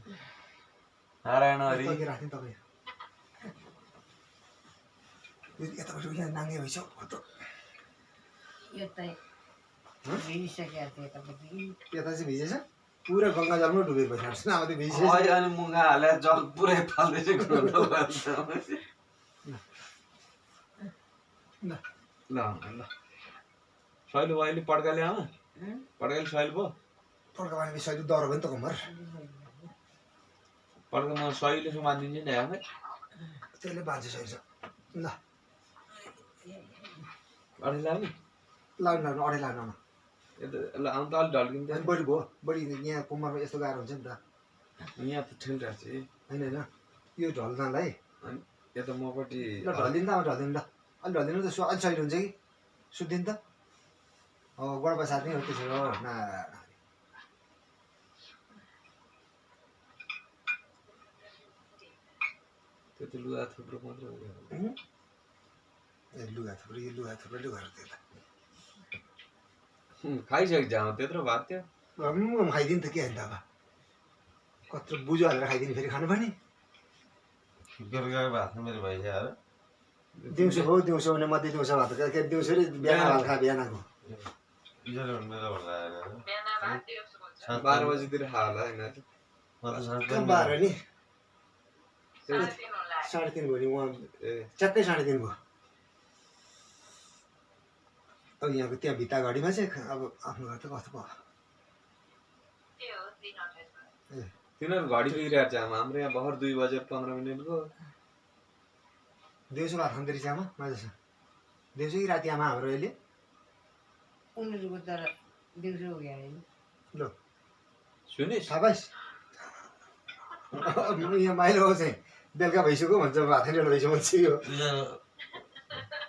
Speaker 1: नारायण हरि
Speaker 2: तर्की राख्ने तपाईँ यताबाट यहाँ नाङ्गे भइसक्यो कस्तो
Speaker 3: यतै भिडिसकेको थियो यतापट्टि
Speaker 2: यता चाहिँ भिजेछ पुरा गङ्गा जलमा डुबेर बसिरहेको छ अब त्यो भिजिसकेछ
Speaker 1: अहिले अनि मुगा हालेर जल पुरै फाल्दैछ
Speaker 2: ल
Speaker 1: ल ल सहिले अहिले पड्काले आमा पड्काले सहिले पो
Speaker 2: पड्का पानी सहिले डर भयो नि त कम्मर
Speaker 1: पड्का म सहिले सुमानिदिन्छु नि आमा
Speaker 2: त्यसले बाँच्यो सहिले ल
Speaker 1: अढाई लाग्ने
Speaker 2: लाग्नु लाग्नु अढाई लाग्नु आमा
Speaker 1: ल आउनु त अलिक ढल्किन्छ
Speaker 2: अनि बढी भयो बढी यहाँ कम्मरमा यस्तो गाह्रो हुन्छ नि त
Speaker 1: यहाँ त ठिल्रहेको छ
Speaker 2: होइन होइन यो ढल्नलाई
Speaker 1: अनि यता मपट्टि
Speaker 2: ल ढलिदिनु त अब ढलिदिनु ल अलिक ढलिदिनु त अलिक सहिले हुन्छ कि सुत्दिनु त गोडा साथी हो त्यसो हो
Speaker 1: त्यो त लुगा थुप्रो मात्र हो
Speaker 2: लुगा थुप्रो यो लुगा थुप्रो लुगा त्यो
Speaker 1: खाइसकेको छ आमा त्यत्रो भात थियो
Speaker 2: त खाइदिनु त के होइन त अब कत्रो बुझो हालेर खाइदिनु फेरि खानु पर्ने
Speaker 5: बेलुकाको भात मेरो भइसक्यो
Speaker 2: दिउँसो हो दिउँसो भने मध्ये दिउँसो भात के दिउँसो र बिहान भात खा बिहानको
Speaker 5: मेरो भन्दा
Speaker 4: बिहान भात दिउँसो हुन्छ
Speaker 1: 12 बजीतिर खा होला होइन
Speaker 2: कहाँ बाह्र नि
Speaker 4: 3:30 होला
Speaker 2: 3:30 भयो नि उहाँ
Speaker 1: ए
Speaker 2: च्यात्तै 3:30 भयो अब यहाँको त्यहाँ भित्ता घडीमा चाहिँ अब आफ्नो घर त कस्तो भयो
Speaker 4: त्यो 3:28
Speaker 2: ए
Speaker 1: तिनीहरू घडी बिग्रिरहेको छ आमा हाम्रो यहाँ भर्खर 2:15
Speaker 2: दिउँसो भात खाँदो रहेछ आमा माझसँग दिउँसो कि राति आमा हाम्रो अहिले
Speaker 3: उनीहरूको तर दिउँसो हो क्या होइन
Speaker 2: ल
Speaker 1: सुनिस्
Speaker 2: थाहा पाइस् यहाँ माइलो हो चाहिँ बेलुका भइसक्यो भन्छ भात खाने बेला भइसक्यो भन्छ यो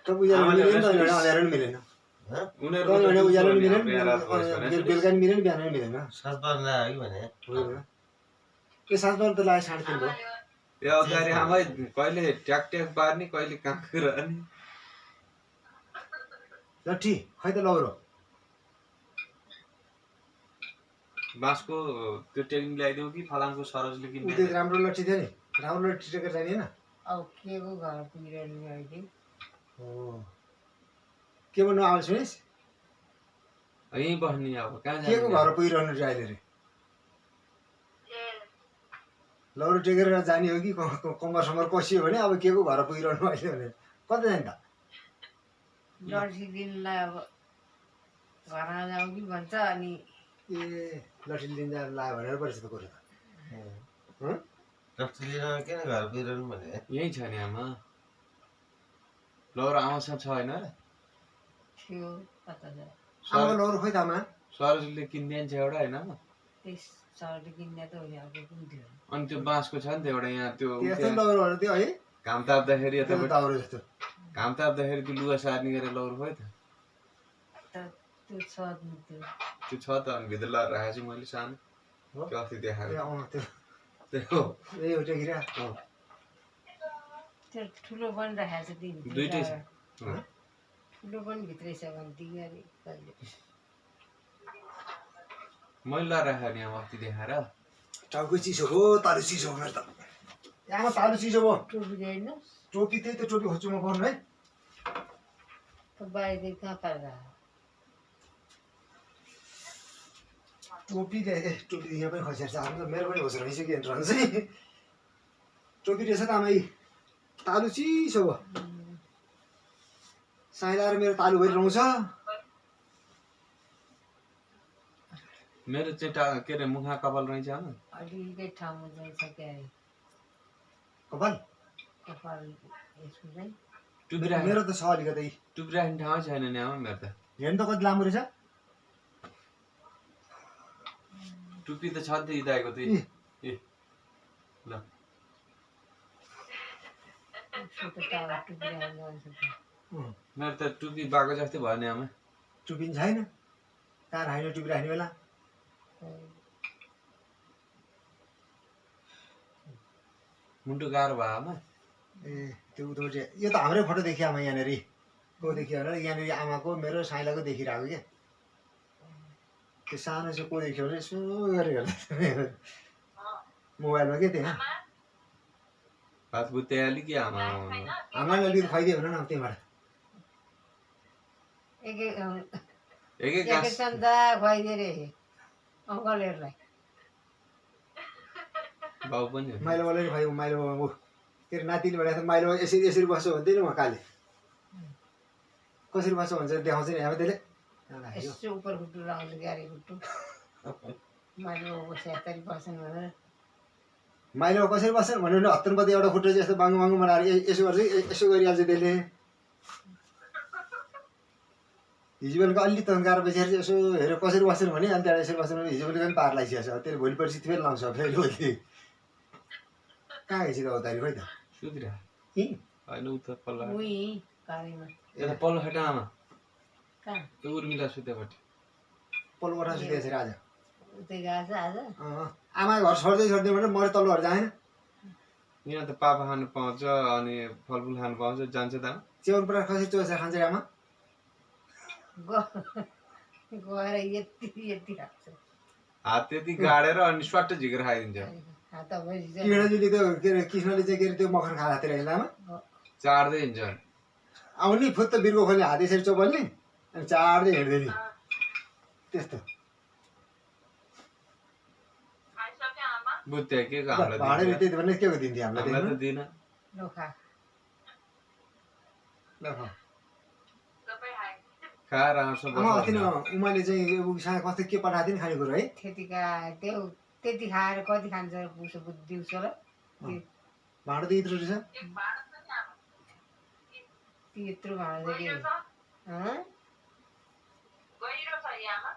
Speaker 2: त उज्यालो मिलेन नि त अँध्यारो नि मिलेन
Speaker 1: उनीहरू
Speaker 2: भने उज्यालो नि मिलेन बेलुका नि मिलेन बिहान नि मिलेन
Speaker 5: 7 बजी लाग्यो कि भने
Speaker 2: यो 7 बजी त लाग्यो 3:30 भयो
Speaker 1: त्यो अगाडि आमा कहिले ट्याक ट्याक पार्ने कहिले काँक्रो रहने
Speaker 2: लट्ठी खै त लौरो
Speaker 1: बाँसको त्यो टेकिङ ल्याइदेऊ कि फलामको सरजले
Speaker 2: उतै
Speaker 1: किन्ने
Speaker 2: राम्रो लट्ठी थियो नि राम्रो लट्ठी टेकेर जाने होइन
Speaker 3: अब के को घर पुगिरहनु अहिले
Speaker 2: हो के भन्नु आवाज सुनिस्
Speaker 1: यहीँ बस्ने अब कहाँ
Speaker 2: के को
Speaker 1: जाने
Speaker 2: घर पुगिरहनु चाहिँ अहिले रे
Speaker 4: ए
Speaker 2: लौरो टेकेर जाने हो कि कम्मर सम्मर कसियो भने अब के को घर पुगिरहनु अहिले भने कता जाने त
Speaker 3: लड्सी दिनलाई अब घरमा जाऊ कि भन्छ अनि
Speaker 2: ए लट्ठी लिन लाग्यो भनेर परेछ त कुरो
Speaker 5: डक्टर लिएर किन घर पुगिरहनु भने
Speaker 1: यहीँ छ नि आमा लौरो आमासँग छ होइन र
Speaker 3: थियो कता जा
Speaker 2: आमा लौरो खोइ त आमा
Speaker 1: सरजले किनिदिन्छ एउटा होइन
Speaker 3: त्यस सरले किन्ने त हो नि अब कुन थियो
Speaker 1: अनि त्यो बाँसको छ नि त एउटा यहाँ त्यो
Speaker 2: त्यस्तै लौरोहरू थियो है
Speaker 1: घाम ताप्दाखेरि
Speaker 2: त्यो
Speaker 1: यतापट्टि
Speaker 2: दाउरो जस्तो
Speaker 1: घाम ताप्दाखेरि त्यो लुगा सार्ने गरेर लौरो भयो त
Speaker 3: त्यो छ नि त्यो
Speaker 1: त्यो छ त अनि भित्र लगाएर राखेको छु मैले सानो
Speaker 2: हो?
Speaker 1: त्यो अस्ति
Speaker 2: ए
Speaker 1: देखाएको
Speaker 2: त्यो
Speaker 1: त्यो
Speaker 2: ए हो टेकिरा
Speaker 3: त्यो ठुलो पनि राखेको छ दिन
Speaker 1: दुइटै छ
Speaker 3: ठुलो पनि भित्रै छ भने दिगरी कहिले
Speaker 1: मैले लगाएर राखेको नि अब अस्ति देखाएर
Speaker 2: टाउको चिसो हो तालु चिसो हो मेरो त आमा तालु चिसो भयो
Speaker 3: टोपी ल्याएन
Speaker 2: टोपी त्यही त टोपी खोज्छु म पर्नु है
Speaker 3: त बाहिर कहाँ पारेर
Speaker 2: टोपी ल्याए टोपी यहाँ पनि खसेर छ आफ्नो त मेरो पनि खोसेर भइसक्यो एन्ट्रान्स चाहिँ टोपी रहेछ त आमा यी तालु चिसो भयो साइलाएर मेरो तालु भइरहन्छ
Speaker 1: मेरो चाहिँ के अरे मुखा कपाल रहेछ आमा
Speaker 3: अलिकै ठाउँमा जान्छ क्या अरे
Speaker 2: कपाल
Speaker 3: कपाल यसको चाहिँ
Speaker 1: टुपी राख्ने
Speaker 2: मेरो त छ अलिकति
Speaker 1: टुपी राख्ने ठाउँ छैन नि आमा मेरो त
Speaker 2: हेर्नु त कति लामो रहेछ
Speaker 1: टुपी त छ नि त इदाएको त ए ल
Speaker 3: छोटो टाढा टुक्री हाल्नु जान्छ त
Speaker 1: मेरो त टुपी भएको जस्तै भयो नि आमा
Speaker 2: टुपी नि छैन कहाँ राख्ने टुपी राख्ने बेला
Speaker 1: मुन्टु गाह्रो भयो आमा
Speaker 2: ए त्यो उतो यो त हाम्रै फोटो देखियो आमा यहाँनिर को देखियो भने यहाँनिर आमाको मेरो साइलाको देखिरहेको क्या त्यो सानो चाहिँ को देखियो भने यसो गरेर हेर्दा मोबाइलमा के त्यहाँ
Speaker 1: भात बुत्याली कि आमा
Speaker 2: आमाले अलिकति खुवाइदियो भने न त्यहीँबाट
Speaker 3: एक
Speaker 1: एक
Speaker 3: एक चन्दा खुवाइदिए रे अङ्कलहरूलाई
Speaker 1: बाउ पनि हो।
Speaker 2: माइलो वाला खुवाइयो माइलो ऊ के अरे नातिले भनेको त माइलो यसरी यसरी बस्छ भन्थ्यो नि उहाँ काले कसरी बस्छ भन्छ देखाउँछ नि अब त्यसले
Speaker 3: यसो उपर खुट्टु लगाउँछ गाडी खुट्टु मैले 76 पर्सेन्ट भनेर
Speaker 2: माइलो कसरी बस्छ भन्यो भने हत्तरपति एउटा खुट्टा चाहिँ यस्तो बाङ्गो बाङ्गो बनाएर यसो गर्छ यसो गरिहाल्छ त्यसले हिजो बेलुका अलि तन्काएर बसेर चाहिँ यसो हेरेर कसरी बस्छन् भने अनि त्यहाँबाट यसरी बस्छन् भने हिजो बेलुका पनि पार लगाइसकेको छ त्यसले भोलि पर्सि फेरि लाउँछ फेरि भोलि कहाँ गएपछि त अवतारी खोइ त
Speaker 1: सुतिरा
Speaker 2: यी
Speaker 1: होइन उता पल्लो
Speaker 3: उही कालीमा
Speaker 1: यता पल्लो खाटा आमा
Speaker 3: कहाँ
Speaker 1: त्यो उर्मिला सुतेपट्टि
Speaker 2: पल्लो कोठा सुतेको छ आज
Speaker 3: उतै गएको छ आज
Speaker 2: आमा घर छोड्दै छोड्दै भने मैले तल्लो घर जाएन
Speaker 1: यहाँ त पापा खानु पाउँछ अनि फलफुल खानु पाउँछ जान्छ त
Speaker 2: च्याउर पुरा कसरी चोसेर खान्छ रे आमा
Speaker 3: गएर यति यति राख्छ
Speaker 1: हात त्यति गाडेर अनि स्वाट्ट झिकेर खाइदिन्छ
Speaker 3: हात भइसक्यो
Speaker 2: किराजुली त के अरे कृष्णले चाहिँ के अरे त्यो मखर खाएर हातेर हिँड्दा आमा
Speaker 1: चाड्दै हिँड्छ
Speaker 2: आउने फुत्त बिर्को खोल्ने हात यसरी चोपल्ने अनि चाड्दै हिँड्दै नि त्यस्तो
Speaker 4: खाइसक्यो आमा
Speaker 1: बुत्या के को हामीलाई
Speaker 2: भाँडे
Speaker 1: दिन्छ?
Speaker 2: त्यति भने के को दिन्थ्यो हामीलाई
Speaker 1: हामीलाई त
Speaker 2: देख्नु?
Speaker 1: दिएन
Speaker 3: लोखा
Speaker 2: ल खा।
Speaker 4: सबै खाए
Speaker 1: खाएर आउँछ
Speaker 2: आमा अस्ति न उमाले चाहिँ उसँग कस्तो के पठाएको थियो नि खानेकुरो है
Speaker 3: त्यतिका त्यो त्यति खाएर कति खान्छ उसो दिउँसो र
Speaker 2: भाँडो त यत्रो रहेछ
Speaker 4: एक भाँडा छ नि आमा
Speaker 3: यत्रो भाँडा छ कि
Speaker 4: गहिरो छ
Speaker 3: हँ?
Speaker 4: गहिरो छ नि आमा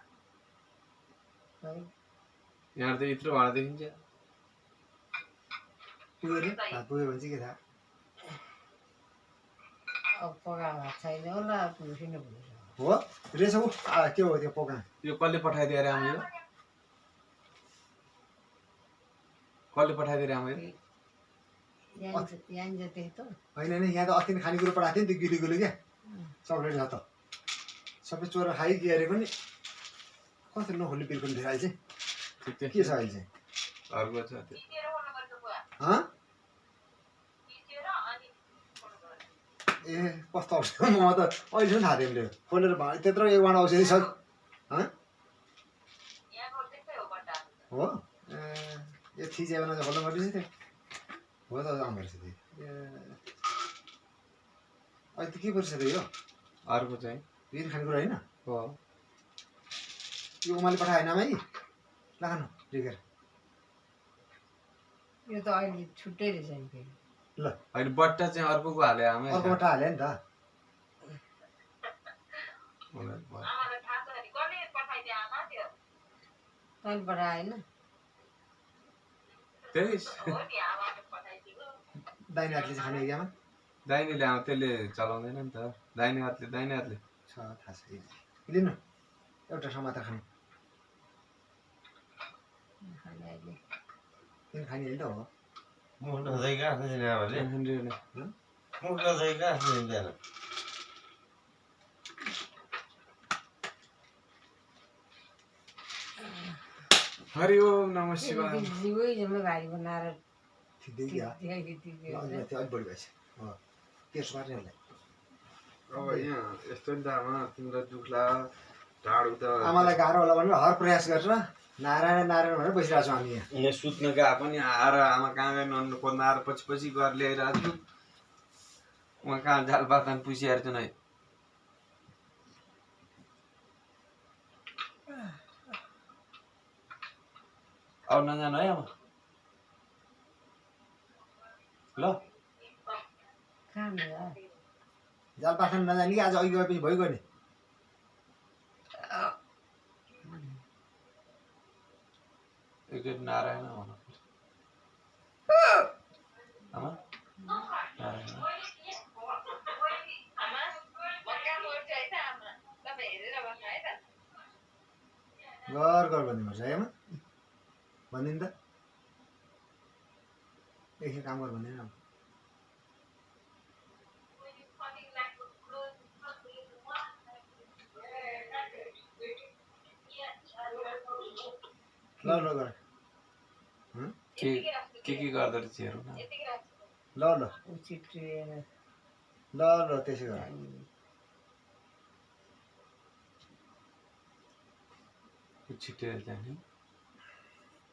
Speaker 1: यहाँ त यत्रो भाँडा देखिन्छ
Speaker 2: पुग्यो अरे भात पुग्यो भने चाहिँ के थाहा
Speaker 3: अब पका भात छैन होला पुग्छ नपुग्छ
Speaker 2: हो रहेछ ऊ के हो त्यो पोका
Speaker 1: यो कसले पठाइदियो अरे आमा यो कसले पठाइदियो अरे आमा यो
Speaker 3: यहाँ त्यही त
Speaker 2: होइन होइन यहाँ त अस्ति नै खानेकुरो पठाएको थियो नि त्यो गिली गुली क्या चक्लेट छ त सबै चोर खाइ के अरे पनि कस्तो नखोल्ने बिर्को फेरि अहिले चाहिँ के छ अहिले चाहिँ
Speaker 1: अर्को छ त्यो
Speaker 4: टिपेर खोल्नुपर्छ बुवा
Speaker 2: हँ
Speaker 4: टिपेर अनि खोल्नुपर्छ
Speaker 2: ए कस्तो औषधि म त अहिलेसम्म थाहा थिएँ मैले खोलेर त्यत्रो एक भाँडा औषधि छ हँ
Speaker 4: यहाँको त्यस्तै हो बट्टा
Speaker 2: हो ए थिचेन भने खोल्नु पर्छ त्यो हो त आउँदो रहेछ त्यो अहिले त के पर्छ त यो
Speaker 1: अर्को चाहिँ
Speaker 2: फेरि खानेकुरो होइन
Speaker 1: हो
Speaker 2: यो उमाले पठाएन आमा ल खानु टिकेर
Speaker 3: यो त अहिले छुट्टै रहेछ नि फेरि
Speaker 2: ल
Speaker 1: होइन बट्टा चाहिँ अर्कोको हाल्यो आमा
Speaker 2: अर्को बट्टा हाल्यो नि त
Speaker 4: आमालाई थाहा छ नि कसले पठाइदियो आमा त्यो
Speaker 3: तैँले पठाएन
Speaker 1: त्यही
Speaker 4: हो नि आमाले पठाइदिएको
Speaker 2: दाहिने हातले चाहिँ खाने एरियामा
Speaker 1: दाहिनेले आउँछ त्यसले चलाउँदैन नि त दाहिने हातले
Speaker 2: छ थाहा छ लिनु एउटा समाचार खाने
Speaker 3: खाने अहिले
Speaker 2: किन खाने होइन त हो
Speaker 5: मुख नजाइ कहाँ खाँदैन आमाले मुख नजाइ कहाँ खाँदैन
Speaker 1: हरि ओम नमः शिवाय
Speaker 3: जीवै जम्मै भारी बनाएर
Speaker 2: ठिकै क्या
Speaker 3: दियो
Speaker 2: अलिक बढी भएछ केस पार्ने होला
Speaker 1: अब यहाँ यस्तो नि त आमा तिम्रो दुख्ला टाढो त
Speaker 2: आमालाई गाह्रो होला भनेर हर प्रयास गरेर नारायण नारायण भनेर बसिरहेको छौँ हामी यहाँ
Speaker 1: यहाँ सुत्न गए पनि आएर आमा कहाँ गए नन्नु खोज्न आएर पछि गएर ल्याइरहेको छु उहाँ कहाँ जाल पातान पुसिएर छु नै अब नजानु है आमा ल
Speaker 3: काम भयो
Speaker 2: जालपाखा नजाने कि आज अघि गएपछि भइगयो नि
Speaker 1: एकचोटि नारायण भन्नु आमा नारायण
Speaker 2: गर भन्नुपर्छ है आमा भनिदिनु त एकछिन काम गर भन्दैन अब ल ल गर
Speaker 1: के गर्दो रहेछ हेरौँ न
Speaker 2: ल ल
Speaker 3: उचिट्रिएर
Speaker 2: ल ल त्यसै गर
Speaker 1: छिटेर जाने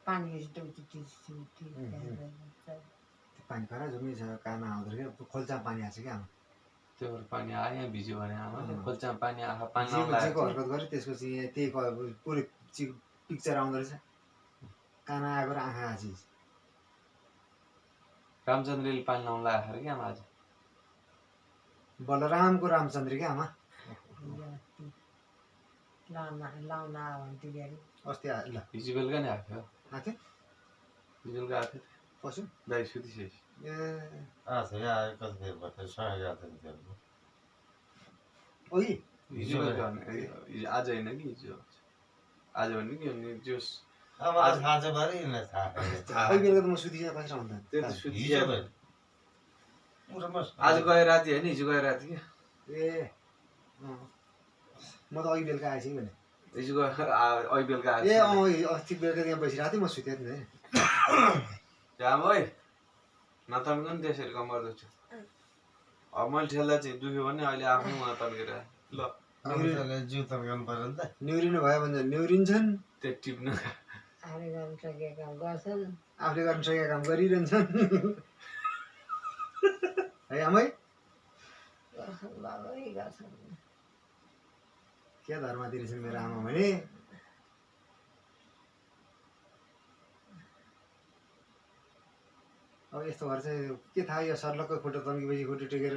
Speaker 3: पानी यस्तो उचिट्री
Speaker 2: पानी खरा जम्मै छ कानमा आउँदो रहेछ खोल्चा पानी आएको छ क्या आमा
Speaker 1: त्यो पानी आयो यहाँ भिज्यो भने आमाले खोल्चामा पानी आएको पानी
Speaker 2: जेको
Speaker 1: नलागेको
Speaker 2: हरकत गऱ्यो त्यसपछि यहाँ त्यही पुरै पिक्चर आउँदो रहेछ काना आएको र आँखा आएको चिज
Speaker 1: रामचन्द्रले पानी लाउनु लागेको अरे क्या आमा आज
Speaker 2: बलरामको रामचन्द्र क्या आमा
Speaker 3: लाउन आयो भने तिनीहरू
Speaker 2: अस्ति ल
Speaker 1: हिजो बेलुका नै आएको थियो
Speaker 2: आएको
Speaker 1: हिजो बेलुका आएको थियो
Speaker 2: पस्यो
Speaker 1: दाइ सुतिसकेपछि
Speaker 2: ए
Speaker 5: आएको छ यहाँ कति बेर भयो सँगै गएको थियो
Speaker 2: ओइ
Speaker 1: हिजो बेलुका हिजो आज होइन कि हिजो आज भने कि जोस
Speaker 5: अब आज थाहा छ बारे यिनलाई थाहा
Speaker 2: खै बेलुका त म सुतिसकेँ कसरी आउँदा
Speaker 1: त्यो त
Speaker 5: हिजो
Speaker 1: सुतिसक्यो
Speaker 5: भयो
Speaker 1: आज गए राति होइन हिजो गए राति क्या
Speaker 2: ए म त अघि बेलुका आएछु कि भने
Speaker 1: हिजो गएर अघि बेलुका
Speaker 2: ए
Speaker 1: आएको
Speaker 2: अस्ति बेलुका त्यहाँ बसिरहेको थिएँ म सुतेको थिएँ
Speaker 1: जाम है नतन्कु नि त्यसरी कम्मर दुख्छु अब मैले ठेल्दा चाहिँ दुख्यो भने अहिले आफ्नै उहाँ तन्केर ल
Speaker 5: जिउ तन्काउनु पर्यो नि त
Speaker 2: न्युरिनु भयो भने न्युरिन्छन्
Speaker 1: त्यो टिप्नु
Speaker 3: आफूले गर्नु सकेको काम गर्छन्
Speaker 2: आफूले गर्नु सकेको काम गरिरहन्छन् है आमै
Speaker 3: गर्छन् बाबै गर्छन्
Speaker 2: के धर्मतिर छन् मेरो आमा भने अब यस्तो भएर चाहिँ के थाहा यो सर्लक्क खुट्टा तन्केपछि खुट्टा टेकेर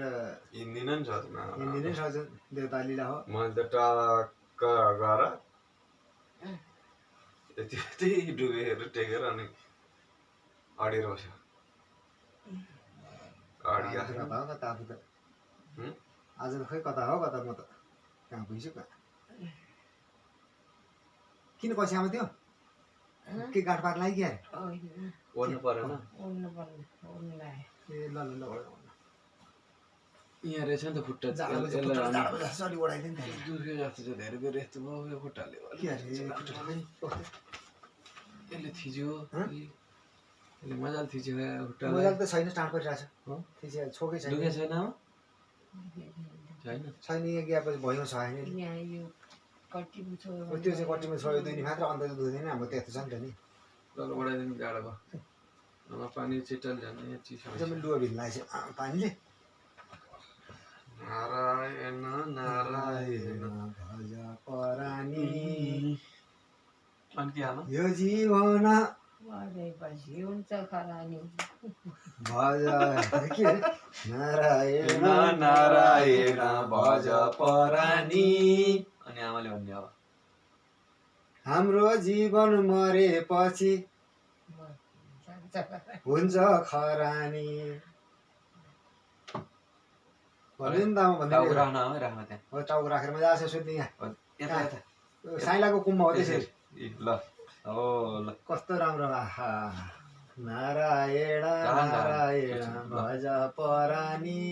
Speaker 1: हिँड्दिन नि सक्दैन
Speaker 2: हिँड्दिनै सक्छ देउता लीला हो
Speaker 1: मैले त टक्क गर त्यही डुबेर टेकेर अनि अडिएर बस्यो
Speaker 2: कता हो कता आफू त आज त खै कता हो कता म त कहाँ पुगिसु कहाँ किन पछि आमा त्यो के गाँठपात लाग्यो क्या
Speaker 1: ओर्नु परेन
Speaker 3: उड्नु पर्ने उड्नु लाग्यो
Speaker 2: ए ल ल ल
Speaker 1: यहाँ रहेछ नि त खुट्टा
Speaker 2: जाडो ओढाइदियो नि
Speaker 1: दुख्यो जस्तो छ धेरै बेर यस्तो भयो यो खुट्टाले
Speaker 2: के अरे खुट्टा
Speaker 1: यसले थिच्यो यसले मजाले थिच्यो खुट्टा
Speaker 2: मजाले त छैन टाढ परिरहेको छ छोकै छैन
Speaker 1: दुखेको छैन आमा? छैन
Speaker 2: छैन यहाँ गएपछि भयो छ होइन
Speaker 3: यहाँ यो कट्टीमा छ
Speaker 2: त्यो चाहिँ कट्टीमा छ यो दुई मात्र अन्त दुख्दैन हाम्रो त्यस्तो छ नि त नि
Speaker 1: ल ओडाइदिनु गाडो भयो नभए पानी चिट्टल झन् यहाँ चिसो
Speaker 2: जम्मै लुगा भित्र लागेको छ पानीले
Speaker 1: नारायण नारायण
Speaker 2: भज परानी
Speaker 1: अनि के आमा
Speaker 2: यो जीवन
Speaker 3: मरेपछि हुन्छ खरानी
Speaker 2: भज के नारायण
Speaker 1: नारायण भज परानी अनि आमाले भन्ने अब
Speaker 2: हाम्रो जीवन मरेपछि हुन्छ खरानी भन्यो नि त आमा भन्दै
Speaker 1: टाउको
Speaker 2: थियो।
Speaker 1: राख्न है राख्न त्यहाँ
Speaker 2: हो टाउको राखेर मजा आएको छ सुत्ने यहाँ
Speaker 1: यता यता
Speaker 2: साइलाको कुममा हो त्यसरी
Speaker 1: ए ल ओ ल
Speaker 2: कस्तो राम्रो आहा नारायण
Speaker 1: गान, गान।
Speaker 2: नारायण
Speaker 1: ल।
Speaker 2: भज परानी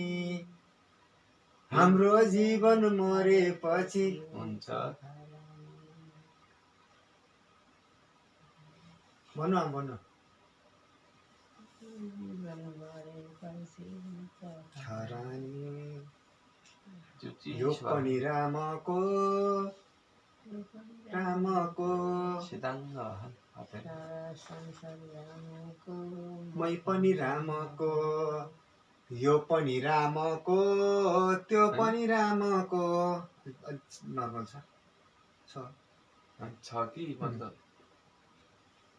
Speaker 2: हाम्रो जीवन मरेपछि
Speaker 1: हुन्छ
Speaker 2: भन्नु आमा भन्नु हरानी
Speaker 1: चुची
Speaker 2: यो पनि रामको
Speaker 1: सिदाङ्ग हातेर
Speaker 2: मै पनि रामको यो पनि रामको त्यो पनि रामको नर्मल छ
Speaker 1: छ कि भन्दा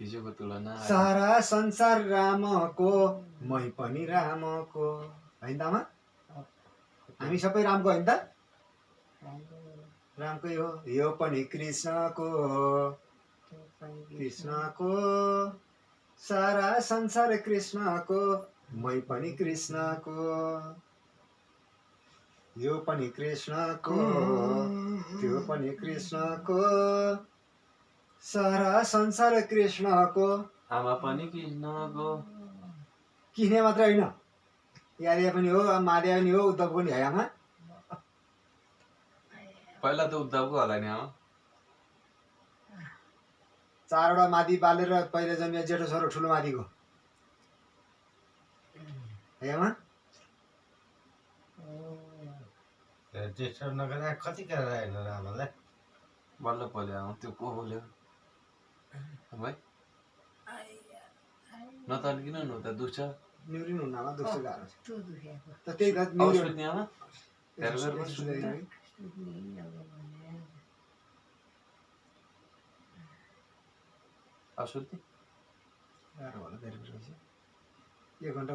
Speaker 1: हिजोको तुलना
Speaker 2: सारा संसार रामको मै पनि रामको होइन त आमा हामी सबै रामको होइन त रामकै हो यो पनि कृष्णको कृष्णको सारा संसार कृष्णको मै पनि कृष्णको यो पनि कृष्णको त्यो पनि कृष्णको सारा संसार कृष्णको
Speaker 1: आमा पनि कृष्णको
Speaker 2: किने मात्र होइन यादव पनि हो महादेव पनि हो उद्धव पनि है आमा
Speaker 1: पहिला त उद्धवको होला नि आमा
Speaker 2: चारवटा मादी बालेर पहिला जन्मिया जेठो छोरो ठुलो मादीको है आमा
Speaker 5: टेस्ट नगरे कति गरेर आएन रामलाई
Speaker 1: बल्ल बोल्यो आमा त्यो को बोल्यो भाइ नतर्किन न त दुख्छ
Speaker 2: निउरिनु हुन्न आमा दोस्रो गाह्रो छ
Speaker 3: त्यो दुखेको
Speaker 2: त त्यही त
Speaker 1: औ
Speaker 2: निउरिनु
Speaker 1: सुत्ने आमा हेर गरेर सुत्ने अब सुत्ने
Speaker 2: गाह्रो होला धेरै बजी 1 घन्टा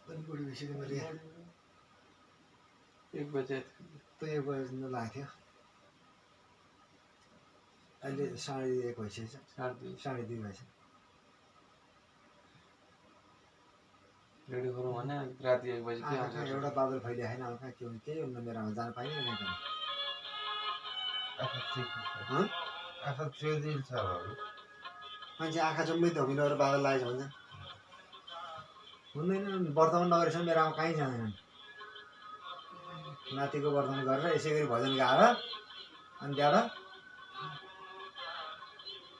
Speaker 2: पनि बढी भइसक्यो मैले
Speaker 1: 1 बजे
Speaker 2: त 1 बज्नु लाग्थ्यो अहिले 1:30 भइसकेछ
Speaker 1: 2:30
Speaker 2: 2:30 भएछ
Speaker 1: रेडी गरौँ भने राति 1 बजे के आउँछ
Speaker 2: एउटा बादल फैलिया छैन अब कहाँ के हुन्छ केही हुन्न मेरोमा जान पाइँदैन
Speaker 5: आँखा चोदिल छ बाबु
Speaker 2: मान्छे आँखा जम्मै धमिलो गरेर बादल लागेछ भन्छ हुँदैन वर्तमान नगरेसम्म मेरो आमा कहीँ जाँदैनन् नातिको वर्तमान गरेर यसै गरी भजन गाएर अनि त्यहाँबाट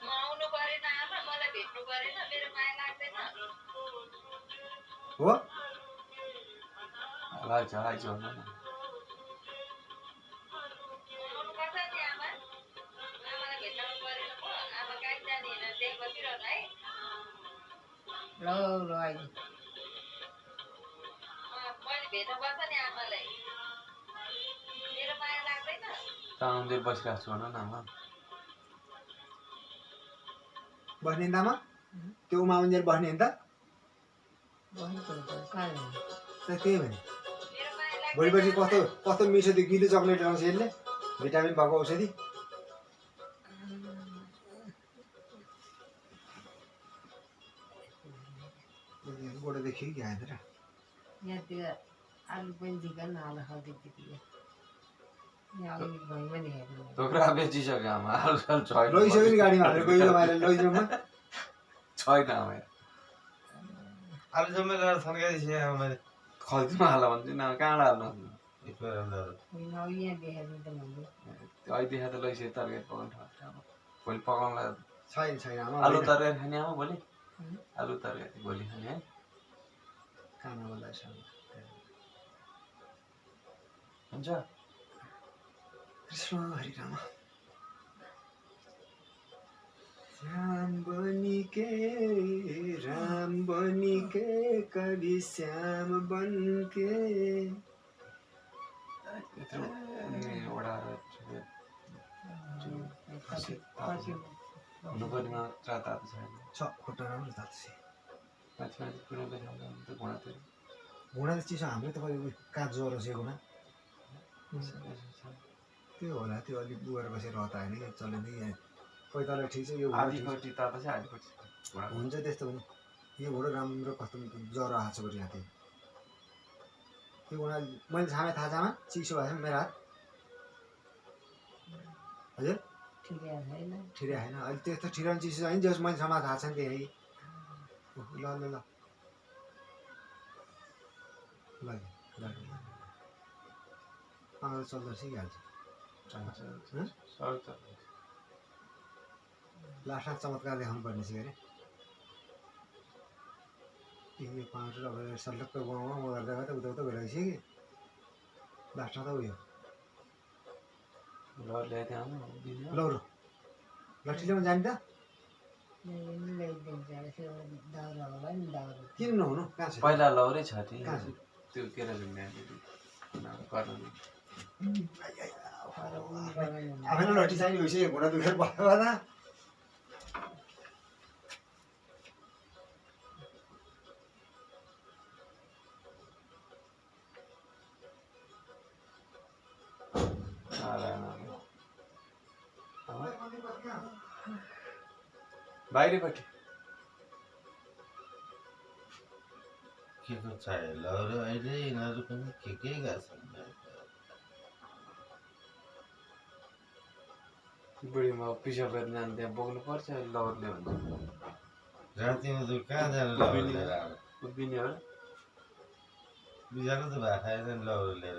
Speaker 4: म आउनु परेन आमा मलाई भेट्नु परेन मेरो माया लाग्दैन
Speaker 2: हो
Speaker 1: लाग्छ लाग्छ भन न
Speaker 4: आउनुपर्छ नि आमा आमालाई भेट्नु परेन म आमा कहीँ जाने होइन त्यही बसिरहनु है
Speaker 3: ल अहिले
Speaker 4: मैले भेट्नुपर्छ नि आमालाई मेरो माया लाग्दैन
Speaker 1: ताउँदै बसिरहेको छु भन न आमा
Speaker 2: बस्ने नि त आमा त्यो उमाउन्जेल बस्ने नि त
Speaker 3: बसेको हुन्छ कहाँ जाने
Speaker 2: त त्यही भने
Speaker 4: मेरो माया लाग्दैन
Speaker 2: भोलिपर्सि कस्तो कस्तो मिठो त्यो गिलो चक्लेट आउँछ यसले भिटामिन भएको औषधि गोडादेखि कि आएर
Speaker 3: यहाँतिर आलु पनि दिएन आलु खाँदै दियो यहाँ अलिक भइमा देखाएको
Speaker 1: टोक्रा बेचिसक्यो आमा हालसाल छैन
Speaker 2: लैसक्यो नि गाडीमा हालेर गयो माइले लैजाउमा
Speaker 1: छैन आमा
Speaker 5: आलु जम्मै लगाएर थन्काइदिएँ मैले
Speaker 1: खल्तीमा हाल भन्छु न कहाँबाट हाल्नु
Speaker 3: होइन अघि यहाँ देखाएको त मैले
Speaker 1: त्यो अहिले देखा त लैसक्यो तरकारी पकाउनु थाल्छ अब भोलि पकाउनुलाई
Speaker 2: छैन छैन आमा
Speaker 1: आलु तरकारी खाने आमा भोलि आलु तरकारी भोलि खाने है
Speaker 2: खाना मलाई
Speaker 1: हुन्छ
Speaker 2: कृष्ण हरि राम राम बनी के कवि श्याम बन के
Speaker 1: यत्रो एउटा हुनुपर्नेमा रातातो छैन
Speaker 2: छ खुट्टा राम्रो जान्छ
Speaker 1: माथि माथि कुनै पनि खाँदा त घुँडातिर
Speaker 2: घुँडा त चिसो हाम्रो तपाईँको कहाँ ज्वरो छ घुँडा त्यो होला त्यो अलिक बुएर बसेर हता होइन कि चल्दैन कि यहाँ कोही तल ठिक छ यो घुँडा ठिक छ।
Speaker 1: आधीपट्टि तातो छ आधीपट्टि घुँडा
Speaker 2: हुन्छ त्यस्तो पनि यो घुँडा राम्रो कस्तो ज्वरो आएको छ बरु यहाँ त्यो मैले छामे थाहा छामा चिसो भएको छ मेरो हात हजुर
Speaker 3: ठिकै छैन
Speaker 2: ठिरै होइन अहिले त्यस्तो ठिराउनु चिसो छैन जस मैले छामा थाहा छ नि त्यही ल ल ल ल चल्दो सिकिहाल्छ लास्टमा चमत्कार देखाउनु पर्ने छ अरे यो पाउडर अब सल्लक्क गाउँमा म गर्दा गर्दा उता उता भइरहेको कि लास्टमा त उयो लौरो लट्ठी ल्याउनु जाने त
Speaker 3: ल्याइदिन्छ दाउरा होला नि दाउरा
Speaker 2: किन नहुनु कहाँ छ
Speaker 1: पहिला लौरै छ
Speaker 2: कहाँ छ
Speaker 1: त्यो के रहेछ
Speaker 2: आफैलाई लट्ठी चाहिने भइसक्यो घुँडा दुखेर भयो होला
Speaker 1: बाहिरपट्टि
Speaker 5: के को चाहियो लौरो अहिले यिनीहरू पनि के गर्छन्
Speaker 1: बुढीमा पिसाब गरेर जानु त्यहाँ बोक्नु पर्छ लौरले हुन्छ
Speaker 5: रातिमा त कहाँ जानु लौरो लिएर आउनु
Speaker 1: उभिने हो
Speaker 5: बिजालो त भएको छैन लौरो लिएर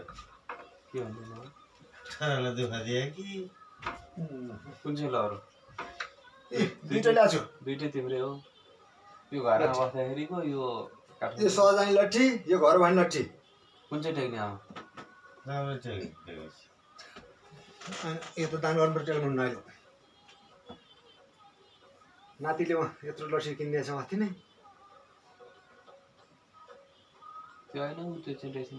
Speaker 1: के भन्दैन
Speaker 5: ठरालाई दुःख दिए कि
Speaker 1: कुन चाहिँ लौरो
Speaker 2: दुइटा ल्याएको छु
Speaker 1: दुइटै तिम्रै हो यो घरमा बस्दाखेरिको यो
Speaker 2: यो सहजानी लट्ठी यो घर भाइ लट्ठी
Speaker 1: कुन चाहिँ टेक्ने आमा
Speaker 5: राम्रो टेकेको
Speaker 2: यो त दान गर्नु टेक्नु हुन्न अहिले नातिले यत्रो लट्ठी किनिदिएछ अस्ति नै
Speaker 1: त्यो होइन त्यो चाहिँ रहेछ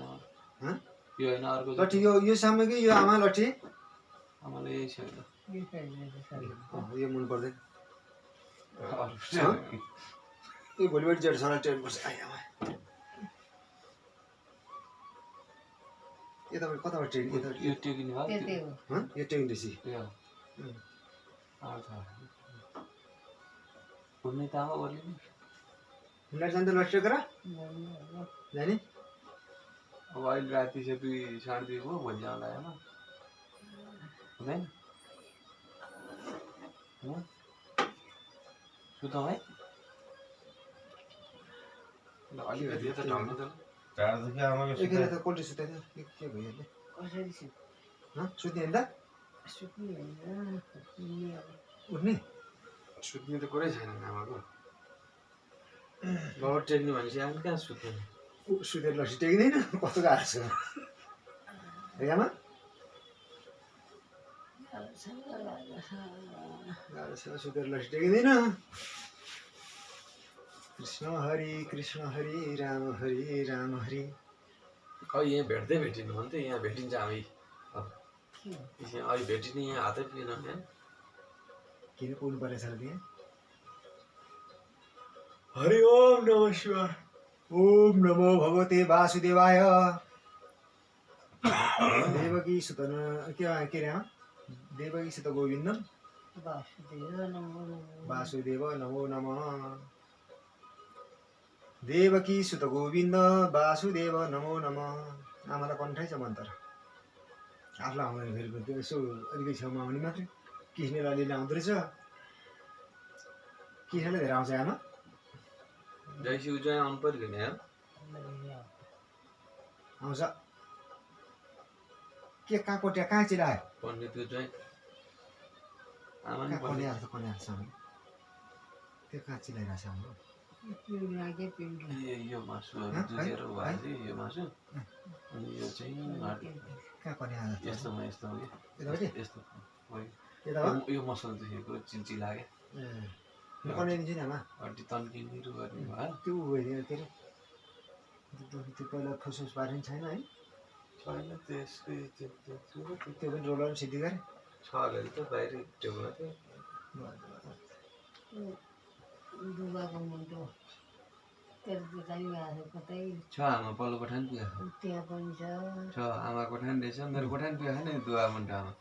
Speaker 2: हँ?
Speaker 1: यो होइन अर्को
Speaker 2: लट्ठी यो सामने कि यो आमा लट्ठी
Speaker 1: आमाले यही छ
Speaker 2: यो मन पर्दैन
Speaker 1: अरू
Speaker 2: यो भोलिपल्ट जेठसँग टेर्नुपर्छ आमा यो तपाईँ कताबाट ट्रेन
Speaker 1: यो टेक्ने हो
Speaker 3: त्यतै हो
Speaker 2: यो ट्रेन रहेछ
Speaker 1: यो घुम्ने त आमा ओर्ने नि
Speaker 2: उनीहरू जान्छ लट्ठी टेकेर जाने
Speaker 1: अब अहिले राति चाहिँ 2 साढे 2 भयो भोलि आउँदा आमा हुँदैन सुतौँ है ल अलिकति यता ढल्नु त
Speaker 5: टाढोदेखि आमाको
Speaker 2: एकखेर त कोल्टी सुताइदियो के भइहाल्यो
Speaker 3: कसरी
Speaker 2: सुत्ने होइन त
Speaker 3: सुत्ने होइन
Speaker 2: उठ्ने
Speaker 1: सुत्ने त कुरै छैन आमाको बाबा टेक्ने भनेपछि आमा कहाँ सुत्ने
Speaker 2: सुतेर लट्ठी टेकिँदैन कस्तो गाह्रो छ है आमा गाह्रो छ सुतेर लट्ठी टेकिँदैन कृष्ण हरि राम हरि
Speaker 1: अब यहाँ भेट्दै भेटिनु भने त यहाँ भेटिन्छ हामी अहिले भेटिने यहाँ हातै पिएन नि
Speaker 2: किन पुग्नु परेछ त्यहाँ हरि ओम नमः शिवाय ओम नमो भगवते वासुदेवाय देवकी सुत के अरे देवकी सुत गोविन्दम वासुदेव नमो नमः देवकी सुत गोविन्द वासुदेव नमो नमः आमालाई कन्ठै छ मन्त्र आफूलाई आउँदैन फेरि त्यो यसो अलिकति छेउमा आउने मात्रै किस्नेर अलिअलि आउँदो रहेछ किस्नेले धेरै आउँछ आमा
Speaker 1: जैसी उज्याए आउनु पर्यो नि
Speaker 2: आउँछ के कहाँ कोट्या कहाँ चिलायो
Speaker 1: पण्डितको चाहिँ आमा नि
Speaker 2: कहाँ कन्या छ त्यो कहाँ चिलाइरहेको छ हाम्रो
Speaker 1: यो मासुहरू दुधेर भएपछि यो मासु अनि यो चाहिँ
Speaker 2: कहाँ कन्या
Speaker 1: यस्तो हो कि
Speaker 2: यतापट्टि
Speaker 1: यस्तो
Speaker 2: यता हो
Speaker 1: यो मसल दुखेको चिन्ची लाग्यो
Speaker 2: म कन्या दिन्छु नि आमा
Speaker 1: हड्डी तन्किनेहरू गर्ने भयो
Speaker 2: त्यो उयो के अरे त्यो पहिला फुसफुस पार्ने छैन है
Speaker 1: छैन त्यसकै
Speaker 2: त्यो पनि रोलर सिद्धि गरे
Speaker 1: छ अरे त बाहिर टेबलमा थियो
Speaker 3: डुबाको मुन्टो त्यसको चाहिँ आएको कतै
Speaker 1: छ आमा पल्लो कोठान पुगेको
Speaker 3: त्यहाँ पनि
Speaker 1: छ आमा कोठान रहेछ मेरो कोठान पुगेको छैन दुवा मुन्टो आमा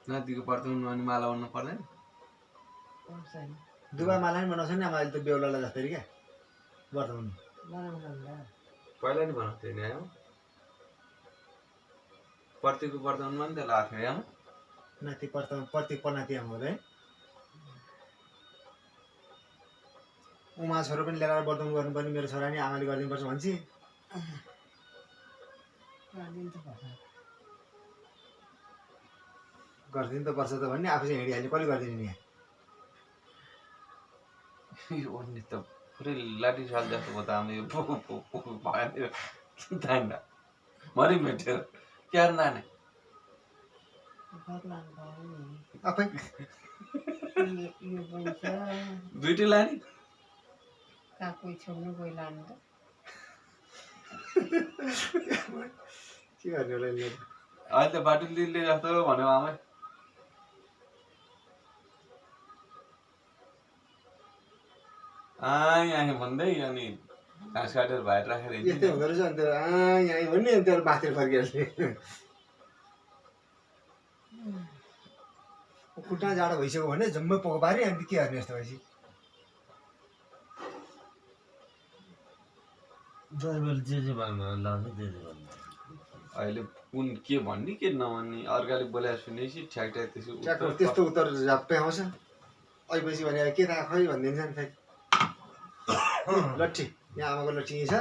Speaker 1: नदीको पर्ताउनु अनि माला उड्नु पर्दैन
Speaker 2: दुबा माला पनि बनाउँछ नि आमा अहिले त बेहुलालाई जस्तै क्या वर्तमान
Speaker 3: बनाउँदा
Speaker 1: पहिला नि बनाउँथ्यो नि आयो प्रतिको वर्तमानमा नि त लाग्थ्यो यहाँ
Speaker 2: नाति प्रति पनाति आमा है उमा छोरो पनि लिएर वर्तन गर्नुपर्ने मेरो छोरा नि आमाले गरिदिनुपर्छ भन्छ गरिदिनु त पर्छ त भन्ने आफू चाहिँ हिँडिहाल्ने कसले गरिदिने नि
Speaker 1: अन्य त पुरै लाठी साल जस्तो भयो त आमा यो भयो तान्दा मरि भेटेर क्यार नाने
Speaker 2: आफै
Speaker 3: यो पनि छ
Speaker 1: दुइटै लाने
Speaker 3: कहाँ कोही छोड्नु कोही लानु त
Speaker 2: के गर्ने होला यसले?
Speaker 1: अहिले त बाटो लिले जस्तो भन्यो आमा यहाँ भन्दै अनि घाँस काटेर भाइट राखेर
Speaker 2: यस्तै हुँदो रहेछ अन्त यहाँ भन्ने अन्त माथि फर्किहाल्ने खुट्टा जाडो भइसक्यो भने जम्मै पोको पारि अन्त के गर्ने यस्तो भएपछि
Speaker 5: ड्राइभर जे भन्नु लान्छ जे भन्नु
Speaker 1: अहिले कुन के भन्ने के नभन्ने अर्काले बोलाएर सुनेपछि ठ्याक ठ्याक
Speaker 2: ट्र्याक्टर त्यस्तो उत्तर झ्याप्पै आउँछ अहिलेपछि भने के थाहा खै भनिदिन्छ नि फेरि लट्ठी यहाँ आमाको लट्ठी छ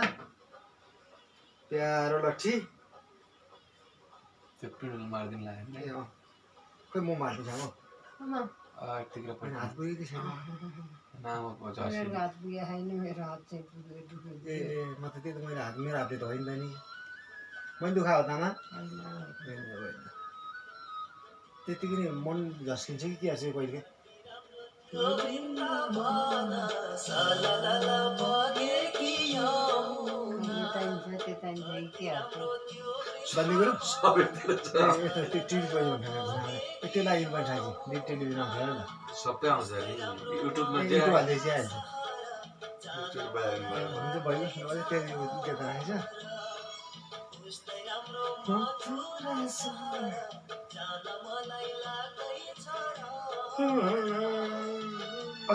Speaker 2: प्यारो लट्ठी
Speaker 1: त्यो पिँडुल मारिदिनु लाग्यो
Speaker 2: ए अँ खै म मार्नु जाम
Speaker 1: यतिखेर
Speaker 2: होइन हात पुगेकै छैन
Speaker 1: नामको
Speaker 3: मेरो हात पुगेको छैन मेरो हात चाहिँ पुग्यो दुख्यो
Speaker 2: ए ए म त त्यही त मेरो हातले त होइन त नि मैले दुखायो तामा त्यतिकै नै मन झस्किन्छ कि के छ कहिले बन्दी गरौँ यस्तो त्यो टिभी पनि त्यो लागि पनि थाहा टेलिभिजन आउँछ नि
Speaker 1: सबै आउँछ नि युट्युबमा
Speaker 2: युट्युब हाल्दै चाहिँ
Speaker 1: हाल्छ
Speaker 2: हुन्छ भयो अझै टेलिभिजन के त राखेछ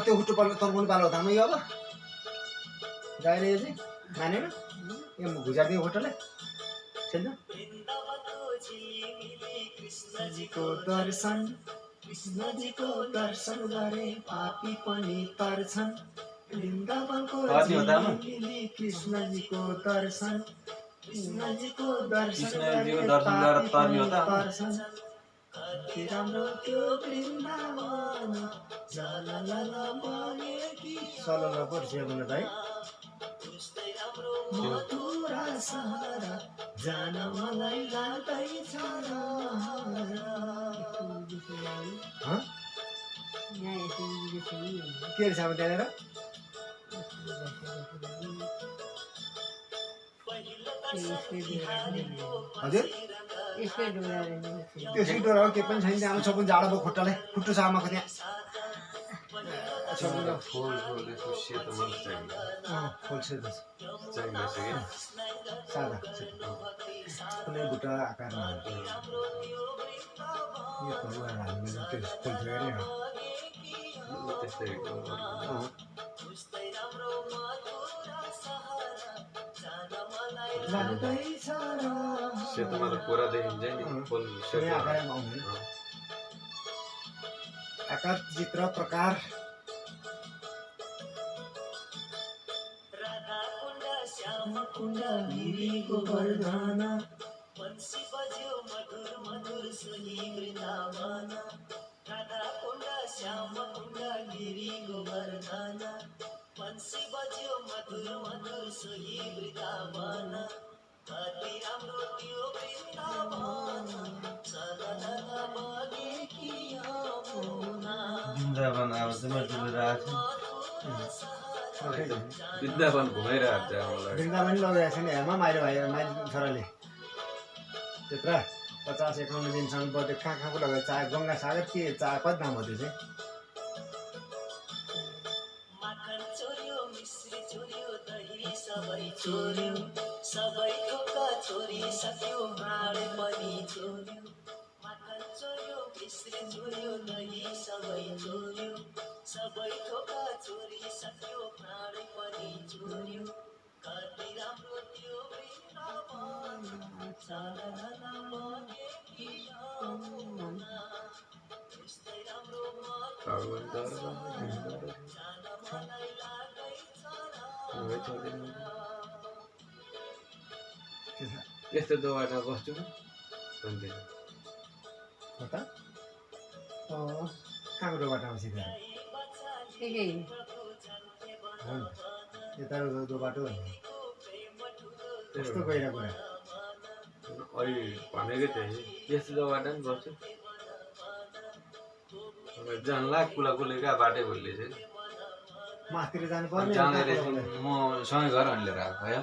Speaker 2: त्यो हुट्टो पाल्नु तर्काउनु पालो थाहा यो अब गाएर यो चाहिँ मानेन यो घुजारिदियो होटलले छैन कृष्णजीको दर्शन गरे पापी पनि तर्छन् वृन्दावनको कृष्णजीको दर्शन
Speaker 1: कृष्णजीको दर्शन गरेर तर्नी हो त
Speaker 2: राम्रो त्यो वृन्दावन सलल पर्छ भन्नु भाइ मथुरा सहर जान मलाई लाग्दैछ के रहेछ अब त्यहाँनिर हजुर त्यो सिटो हो के पनि छैन त्यहाँ सबै जाडो भयो खुट्टाले खुट्टो छ आमाको त्यहाँ
Speaker 1: फुल सेतो मन
Speaker 2: फुल सेतो
Speaker 1: चाहिन्छ कि
Speaker 2: सादा कुनै बुट्टा आकारमा यो फुलहरू हामीले त्यो फुल थियो अरे
Speaker 1: त्यस्तै सेतोमा त पुरा देखिन्छ नि फुल सेतो
Speaker 2: आकारमा आउँदैन आकार चित्र प्रकार गोवर्धन
Speaker 6: बंसी बज्यो मधुर मधुर सुनी वृंदावन राधा कुंड श्याम कुंड गिरी गोवर्धन बंसी बज्यो मधुर मधुर सुनी वृंदावन कति राम्रो त्यो वृन्दावन सलल बगे कि यमुना
Speaker 5: वृन्दावन अब चाहिँ मैले राखेँ
Speaker 1: वृन्दावन घुमाइरहेको छ मलाई
Speaker 2: वृन्दावन लगाएको छ नि हेर्मा माइलो भाइ माइलो छोराले त्यत्र 50-51 दिनसम्म बर्थडे कहाँ कहाँ पो लगायो चाहे गङ्गा सागर के चाहे कति दाम हो त्यो चाहिँ
Speaker 6: माखन चोर्यो मिश्री चोर्यो दही सबै चोर्यो सबै थोका चोरी सक्यो भाँडे पनि चोर्यो माखन चोर्यो मिश्री चोर्यो दही सबै चोर्यो सबै थोका चोरी सक्यो भाँडे पनि चोर्यो कति राम्रो त्यो वृन्दावन जान लगे कि यमुना त्यस्तै राम्रो
Speaker 1: भगवान दरबार
Speaker 6: जान मलाई लाग्दैछ
Speaker 1: नभए छोड्दैन।
Speaker 2: के छ
Speaker 1: यस्तो दोबाटा बस्छु म भन्दै
Speaker 2: कता
Speaker 3: हो
Speaker 2: कहाँको बाटोमा सिधै
Speaker 3: के
Speaker 2: हो नि यता दो बाटो हो नि कस्तो गइरहेको कुरा
Speaker 1: अहिले भनेकै थिएँ यस्तो दोबाटा नि बस्छु जानला कुला कुलेका बाटै भोलि चाहिँ
Speaker 2: माथितिर जानु पर्ने
Speaker 1: जाँदै रहेछ म सँगै घर अनि लिएर आएको है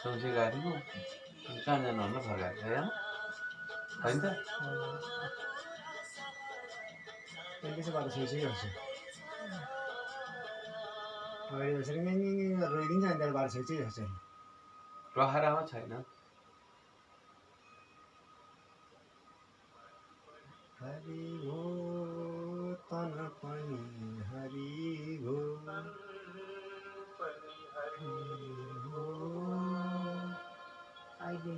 Speaker 1: सँगै गएको थिएँ म कहाँ जानु भन्दा फर्काएको है होइन त
Speaker 2: त्यसै बाटो छेउछेउ गर्छु अगाडि बसेर रोइदिन्छ अनि त्यहाँ बाटो छेउछेउ गर्छु
Speaker 1: प्रहरामा छैन
Speaker 2: हरि हो तन पनि हरि हो
Speaker 3: अहिले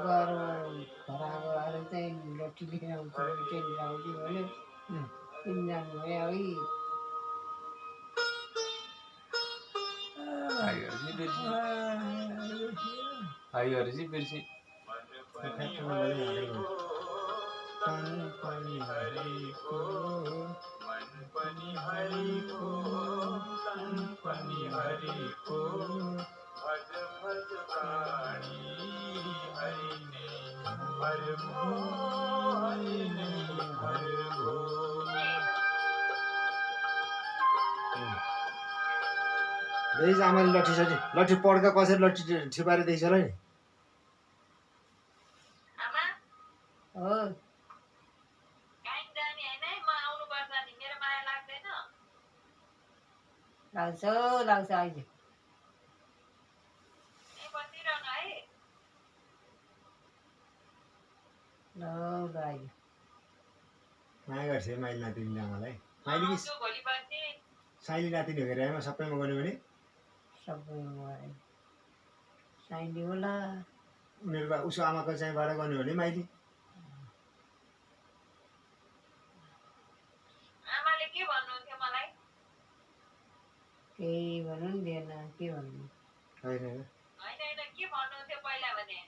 Speaker 3: गएर घरा गएर चाहिँ लट्ठी लिएर आउँछु ट्रेन आउँछु भने तिनजना भयो है
Speaker 1: आइहरेपछि बिर्सी
Speaker 2: तन पनि हरिको मन पनि हरिको तन पनि हरिको भज भज प्राणी हरि नै भर्गो हरि नै भर्गो देश आमाले लट्ठी पड्का कसरी लट्ठी ठिपाएर दिएछ र नि
Speaker 4: आमा
Speaker 3: हो
Speaker 4: काहीँ जाने होइन है म आउनुपर्छ नि मेरो माया लाग्दैन
Speaker 3: लाग्छ लाग्छ अहिले
Speaker 4: यहीँ बसिरहनु है
Speaker 3: ल अहिले
Speaker 2: माया गर्छ है माइली नातिनीले आमालाई माइली कि
Speaker 4: आउँछु भोलि पर्सि
Speaker 2: साइली नातिनी हेरेर आमा सबैमा गऱ्यो भने
Speaker 3: सबैमा साइली होला
Speaker 2: उनीहरू उसको आमाको चाहिँबाट गर्नु भने माइली
Speaker 4: आमाले के भन्नुहुन्थ्यो मलाई
Speaker 3: केही भन्नु नि दिएन के भन्नु
Speaker 2: होइन
Speaker 4: होइन होइन के भन्नुहुन्थ्यो पहिला भने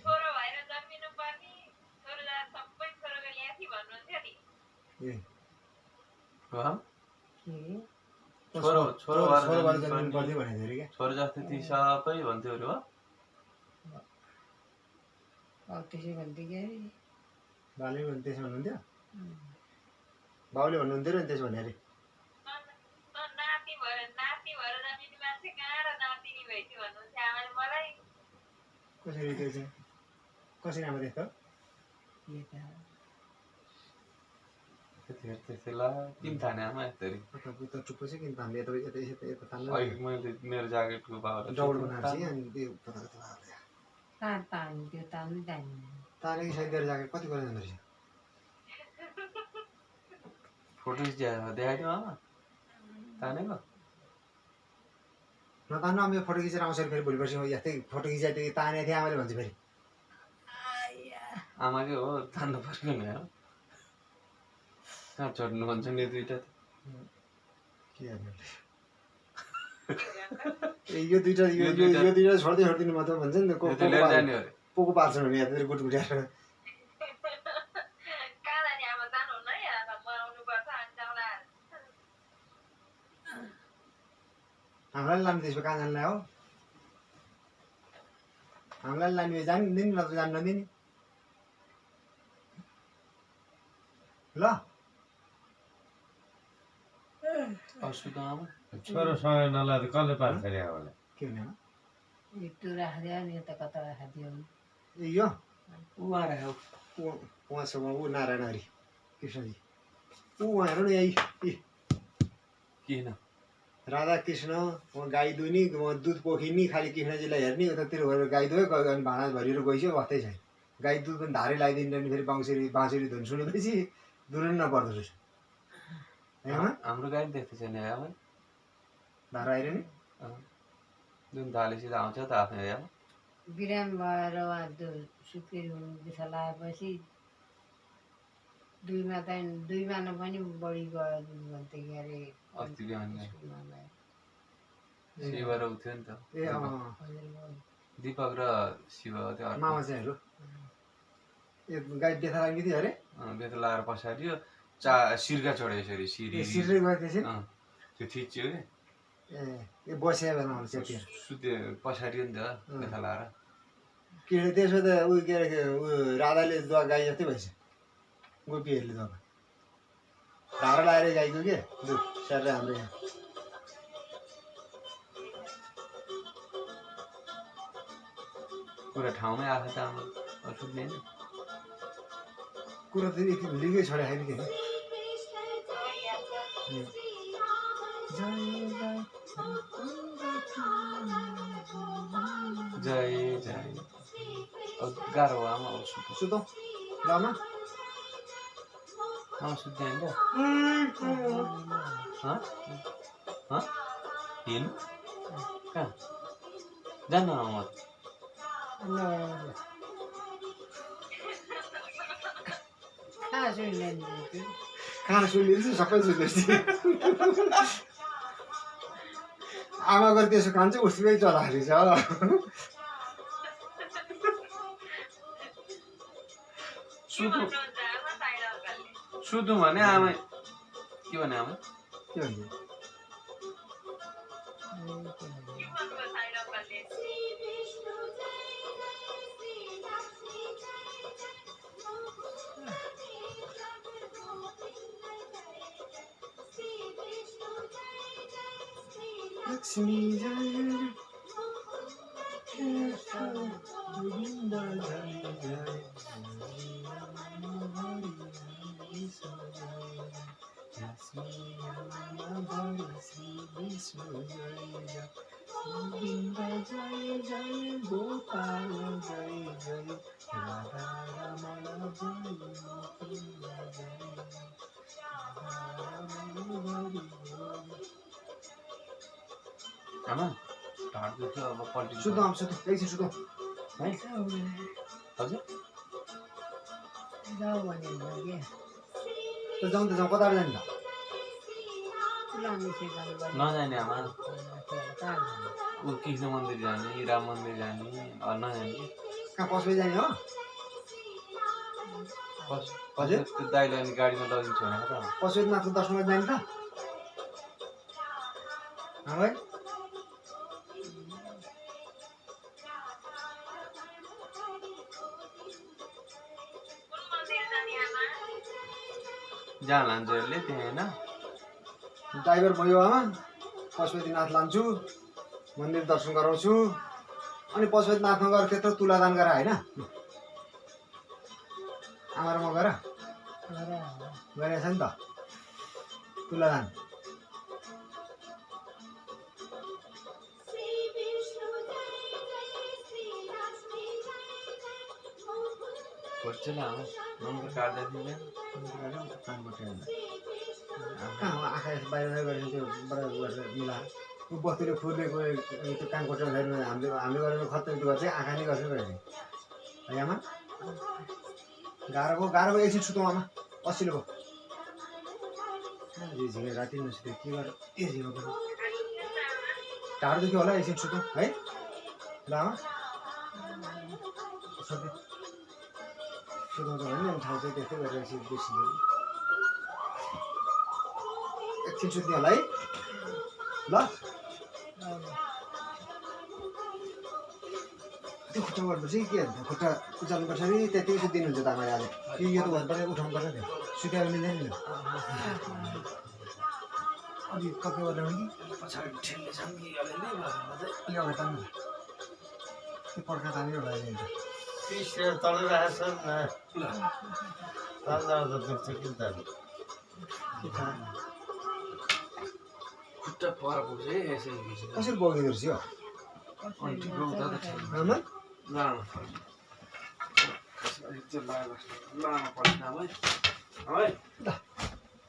Speaker 4: छोरो भएर जन्मिनु पर्ने छोरो जात सबै छोरोको ल्याथी भन्नुहुन्थ्यो नि
Speaker 2: ए
Speaker 3: के
Speaker 1: छोरो
Speaker 2: छोरोबाट जन्मिनु पर्थ्यो भनेको थियो अरे क्या
Speaker 1: छोरो जस्तै ती सबै भन्थ्यो अरे हो
Speaker 3: अब त्यसै भन्थ्यो कि अरे
Speaker 2: बाले पनि त्यसो भन्नुहुन्थ्यो बाउले भन्नुहुन्थ्यो र नि त्यसो भने अरे
Speaker 4: नाति भएर जन्मिने मान्छे कहाँ र नातिनी भएपछि भन्नुहुन्थ्यो आमाले मलाई
Speaker 2: कसरी त्यो चाहिँ कसरी आमा त्यस्तो
Speaker 3: के त
Speaker 1: त्यतिखेर त्यस्तै ला किन थाने आमा यस्तरी
Speaker 2: उता टुप्पो चाहिँ किन तान्ने यता यता यता यता तान्नु
Speaker 1: अहिले मैले मेरो ज्याकेटको बाबालाई
Speaker 2: डबल बनाएको चाहिँ अनि त्यो कता कता लाग्यो
Speaker 3: कहाँ तान्नु त्यो तान्नु जान्दैन
Speaker 2: तानेको छैन तेरो ज्याकेट कति गरेर जाँदो रहेछ
Speaker 1: फोटो देखाइदियो आमा तानेको
Speaker 2: नतान्नु अब यो फोटो खिचेर आउँछ फेरि भोलि पर्सि यस्तै फोटो खिचाइ त्यो तानेको थिएँ आमाले भन्छ फेरि
Speaker 1: आमाकै हो तान्नु पर्यो नि हो कहाँ चढ्नु भन्छ नि दुइटा
Speaker 2: के गर्नु ए यो दुइटा छोड्दै छोडिदिनु मात्र भन्छ नि
Speaker 1: त्यो लिएर जाने अरे
Speaker 2: पोको पाल्छ भने यतातिर गुट गुट्याएर
Speaker 4: कहाँ जाने आमा जानुहुन्न है म आउनुपर्छ अनि जाउँला
Speaker 2: हामीलाई लानु त्यसमा कहाँ जानुलाई हो हामीलाई लाने जानिदिने नि नत्र जानु नदिने ल
Speaker 1: असुविधा आमा
Speaker 5: छोरोसँग नलाँदा कसले पार गरे आमालाई
Speaker 2: के हुने आमा
Speaker 3: यस्तो राखिदियो नि यता कता राखिदियो नि
Speaker 2: ए यो
Speaker 1: उहाँ राख्यो
Speaker 2: उहाँसँग ऊ नारायण हरि कृष्णजी ऊ उहाँ हेर्नु न यही
Speaker 1: किन
Speaker 2: राधा कृष्ण उहाँ गाई दुहिनी उहाँ दुध पोखिनी खालि कृष्णजीलाई हेर्ने उतातिर गएर गाई दुयो अनि भाँडा भरिएर गइसक्यो वास्तै छैन गाई दुध पनि धारै लगाइदिनु अनि फेरि बाँसुरी धुन सुनेपछि दुर्नु नपर्दो रहेछ है आमा
Speaker 1: हाम्रो गाडी देख्दै छैन आमा
Speaker 2: धारा आइरहे नि
Speaker 1: जुन धाले सिधा आउँछ त आफ्नो आमा
Speaker 3: बिराम भएर उहाँ सुत्केरी हुनु लगाएपछि दुईमा पनि बढी गयो भन्थे के अरे
Speaker 1: अस्ति बिहान
Speaker 3: स्कुलमा गएर।
Speaker 1: शिव र उ थियो नि त
Speaker 2: ए
Speaker 1: दिपक र शिव त्यो
Speaker 2: मामा चाहिँहरू ए गाई बेथा लाग्ने थियो अरे
Speaker 1: बेत लाएर पछाडियो सिर्का चढ्यो यसरी सिरी
Speaker 2: सिर्दै गयो त्यसरी
Speaker 1: त्यो थिच्यो
Speaker 2: ए बस्या बेलामा आउँछ
Speaker 1: कि सुत्यो पछाडियो नि त बेथा लाएर
Speaker 2: के अरे त्यसो त ऊ के अरे ऊ राधाले दुवा गाई जस्तै भएछ गोपीहरूले दवा धारा लाएर गाईको के दुध स्याहार हाम्रो यहाँ
Speaker 1: पुरा ठाउँमै आएको त आमा सुत्ने नि
Speaker 2: कुरा त लिगै छोडे खाने के
Speaker 1: जय जय गाह्रो हो आमा
Speaker 2: सुतौँ लामा
Speaker 1: आमा सुत्ने होइन हिँड कहाँ जान्न आमा
Speaker 2: खाना सुनिदिन्छ सबै सुन्दैछ आमाको त्यसो खान्छ उसकै चलाहरू छ
Speaker 1: सुतौँ भने आमा के भने आमा
Speaker 2: के भन्छ लक्ष्मी जय गोविन्द जय जय गोविन्द जय जय गोपाल जय जय राधा रमण जय
Speaker 1: आमा ढाड दुख्यो अब पल्टी
Speaker 2: सुतौँ सुतौँ एकछिन सुतौँ
Speaker 1: है हजुर
Speaker 3: जाऊ भने के
Speaker 2: त जाउँ कता जाने त
Speaker 1: नजाने आमा ऊ कृष्ण मन्दिर जाने राम मन्दिर जाने नजाने
Speaker 2: कहाँ पसबै जाने हो
Speaker 1: हजुर त्यो दाइले अनि गाडीमा लगिन्छ भनेको त
Speaker 2: पशुपतिनाथको दर्शनमा जाने त भाइ
Speaker 1: जहाँ लान्छ यसले त्यहाँ होइन
Speaker 2: ड्राइभर भयो आमा पशुपतिनाथ लान्छु मन्दिर दर्शन गराउँछु अनि पशुपतिनाथमा गएर त्यत्रो तुलादान गर होइन आमा र म गर गरेछ नि त तुलादान
Speaker 1: खोज्छ आमा नम्बर काट्दा दिँदैन
Speaker 2: कहाँ आँखा बाहिर गरेर त्यो बराबर गरेर मिलाएर ऊ बस्तीले फुर्नेको त्यो कान कोटेर हामीले गरेर खत्तम त्यो गर्छ आँखा नै गर्छ है आमा गाह्रो भयो एकछिन सुतौँ आमा असिलो भयो झिँगे राति नसुत्यो के गरेर ए झिँगो पनि ढाड दुख्यो होला एकछिन सुतौँ है ल आमा सुताउँछ भने ठाउँ चाहिँ त्यस्तै गरेर एकछिन बिर्सिन्छ एकछिन सुत्ने होला है ल त्यो खुट्टा गर्नुपर्छ कि के हुन्छ खुट्टा उचाल्नुपर्छ कि त्यतिकै सुत्दिनुहुन्छ त आमाले आज कि यो त भन्नुपर्छ उठाउनुपर्छ नि सुत्यो भने मिल्दैन नि अलि कपी गरेर कि पछाडि ठेल्ने छ कि अलिअलि अलि अगाडि तान्नु त्यो पड्का तान्यो होला अहिले
Speaker 5: तल राखेछ तान्दा दुख्छ कि त
Speaker 1: खुट्टा पर पुग्छ है यसरी
Speaker 2: कसरी बगिँदो रहेछ यो आमा
Speaker 1: लानु पर्छ लानु पर्छ है
Speaker 2: ल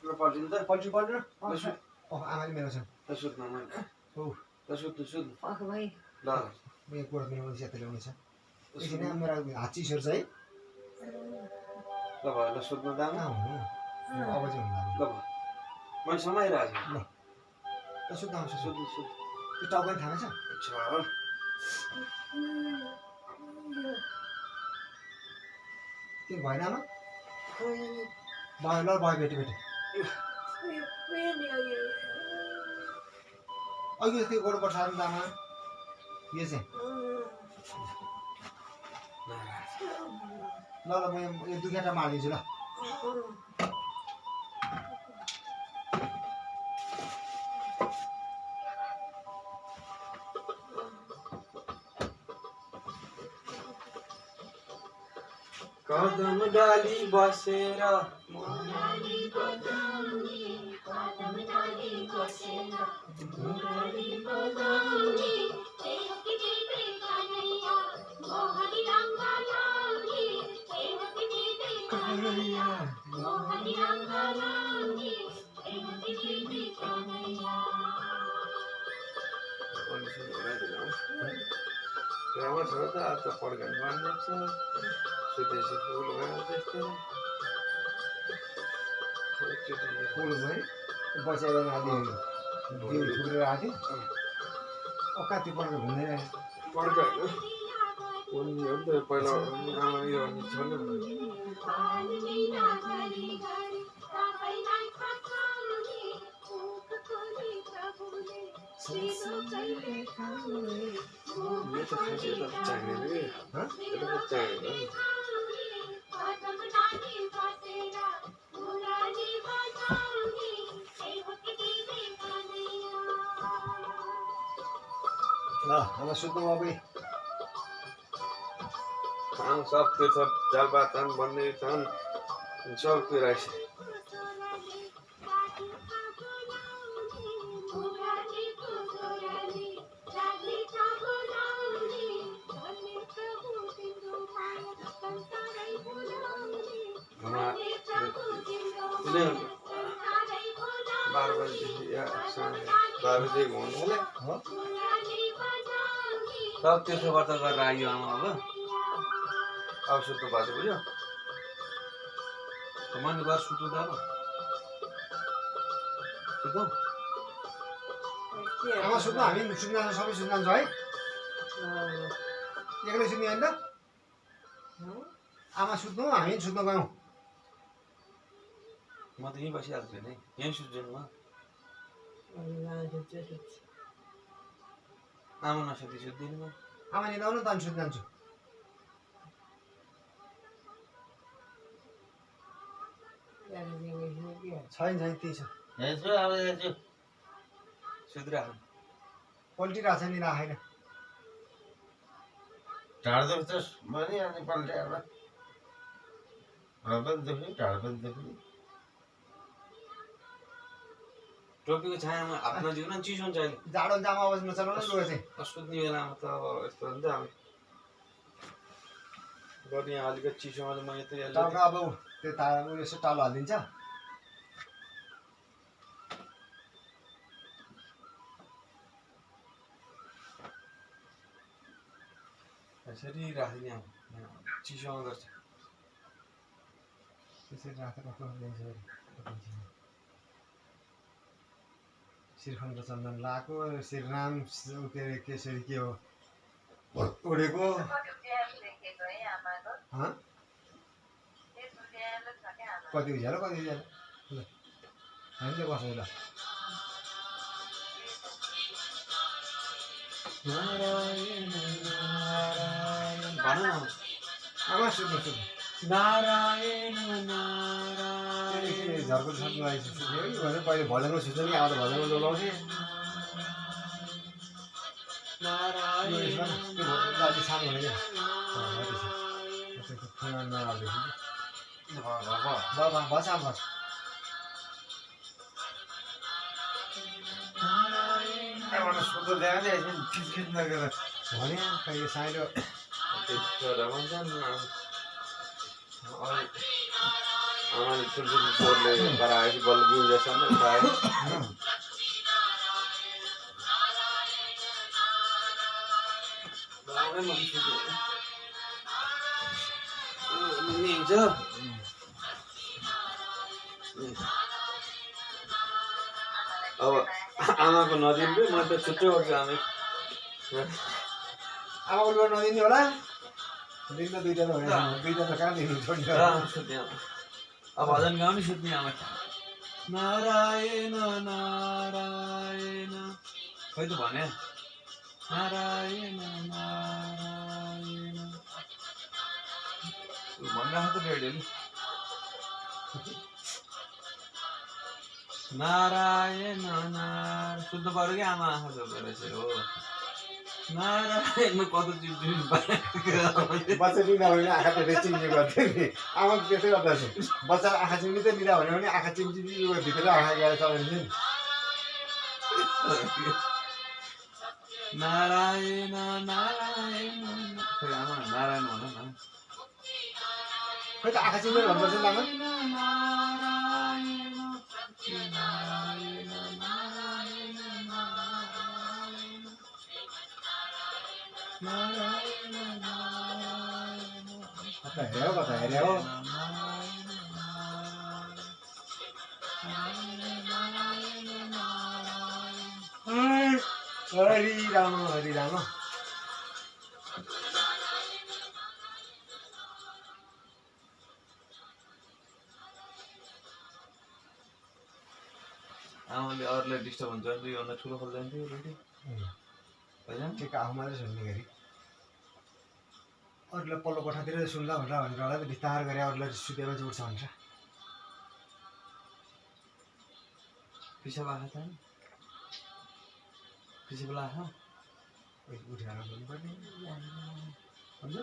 Speaker 1: ल पल्टिनु त
Speaker 2: पल्टी पल्टी
Speaker 1: ल
Speaker 2: आमाले मेरो छ
Speaker 1: त सुत्न मैले
Speaker 2: औ
Speaker 1: त सुत्नु
Speaker 3: पख भाइ
Speaker 1: ल
Speaker 2: मेरो कोडा मिलाउने सेतो ल्याउने छ एकछिन मेरो हात चिसो छ है
Speaker 1: ल भयो ल सुत्नु त आमा
Speaker 2: कहाँ हुनु अब चाहिँ हुनु
Speaker 1: ल भयो मैले समाइरहेको छु
Speaker 2: ल सुत्नु आउँछ
Speaker 1: सुत्नु सुत्नु
Speaker 2: त्यो टाउ पनि थाहा छ
Speaker 1: छ
Speaker 2: के भएन आमा भयो ल भयो भेटे भेटे अघि जस्तै गोडो बसाएर त आमा यो चाहिँ ल ल म यो दुखेटा मारिदिन्छु ल
Speaker 1: कदम डाली बसेर राम्रो छ त आज त पड्काउनु पर्ने छ सुतेपछि फुल भयो त्यस्तै एकचोटि
Speaker 2: फुल भयो बसेर आधी दिउ ठुलेर आएको थियो कति पढ्नु घुम्दैन
Speaker 1: पड्कायो उनी हो नि त पहिला आमा यो छ नि यो त खासै त चाहिँदैन कि यो त चाहिँदैन
Speaker 2: ल अब सुत्नु अब
Speaker 1: खान सब त्यो सब जालपातन भन्ने छन् सब त्यो राखेछ बाह्र बजीदेखि 12 बजेको हुनु थाल्यो
Speaker 2: हो
Speaker 1: सब त्यसो गर्दा गरेर आयो आमा अब सुत्नु भएको छ बुझ्यो मन घर सुत्नु त अब सुत्नु
Speaker 2: आमा सुत्नु हामी सुत्नु जान्छ सबै सुत्नु जान्छ है एक्लै सुत्ने होइन त आमा सुत्नु हामी सुत्नु गयौँ
Speaker 1: म त यहीँ बसिहाल्छु नि यहीँ सुत्छु म आमा नसुत्ती सुत्दिनँ म
Speaker 2: आमा निदाउनु त अनि सुत्नु जान्छु छैन छैन त्यही छ
Speaker 5: हेर्छु अब हेर्छु
Speaker 1: सुतिरहेको
Speaker 2: पल्टिरहेको छ नि राखेन
Speaker 5: ढाड दुख्छ भने अनि पल्ट्याएर पनि दुख्ने ढाड पनि दुख्ने
Speaker 1: टोपीको छायामा हात नजिक न चिसो हुन्छ अहिले
Speaker 2: जाडो जामा आवाज नचलाउनु लुगा चाहिँ
Speaker 1: सुत्ने बेलामा त अब यस्तो हुन्छ अब गर्ने अलिकति चिसोमा त म यतै
Speaker 2: टाउका अब त्यो यसो टालो हालिदिन्छ
Speaker 1: यसरी राखिदिने अब चिसो आउँदो रहेछ
Speaker 2: त्यसरी राखेर श्रीखण्ड चन्दन लगाएको श्रीराम के अरे केसरी के हो उडेको कति उज्यालो कति उज्यालो ल हामीले बसौँ ल
Speaker 1: भन न
Speaker 2: आमा सुत्नु सुत्नु
Speaker 1: नारायण नारायण
Speaker 2: झर्को सुत्नु आइसक्यो भने पहिले भजनमा सुत्छ नि अब त भजनमा डोलाउँथे अलिक सानो भने क्या नहाल्दैछु भन्छ भन्छ
Speaker 5: सुत्नु ल्याएर एकछिन खिचखिच नगरेर
Speaker 2: भने कहिले साइलो
Speaker 1: आमाले ठुल्ठुलो स्वरले कराएपछि बल्ल बिउजेसम्म उठायो बाह्रै मान्छे हुन्छ अब आमाको नदिनु म त छुट्टै गर्छु आमै
Speaker 2: आमाको लुगा नदिने होला दिन त दुईटा त होइन दुईटा त कहाँ दिनु छोड्यो
Speaker 1: सुत्ने अब भजन गाउने सुत्ने आमा नारायण नारायण खै त भने नारायण नारायण भनिरहेको त रेडियोले नारायण नारायण सुत्नु पर्यो कि आमा आँखा चोक्दो रहेछ हो नारायण कतो चिज
Speaker 2: बच्चा लिँदा भने आँखा त्यसले चिम्ची गर्थ्यो नि आमा त्यसै गर्दा बच्चा आँखा चिम्ली त लिँदा भन्यो भने आँखा चिम्ची भित्र आँखा गएर चलाइन्छ नि
Speaker 1: नारायण नारायण खै आमा नारायण भन न
Speaker 2: खै त आँखा चिम्लेर भन्नुपर्छ नि आमा कता हेरे हो हरि राम हरि राम
Speaker 1: आमाले अरूलाई डिस्टर्ब हुन्छ नि योभन्दा ठुलो खोल्दैन रेडियो होइन
Speaker 2: ठिक आफू मात्रै सुन्ने गरी अरूलाई पल्लो कोठातिर सुन्दा होला भनेर होला त बिस्तार गरे अरूलाई सुतेमा चाहिँ उठ्छ भन्छ
Speaker 1: पिसाब आँखा छ नि पिसाब आँखा
Speaker 2: उठेर बोल्नुपर्ने हुन्छ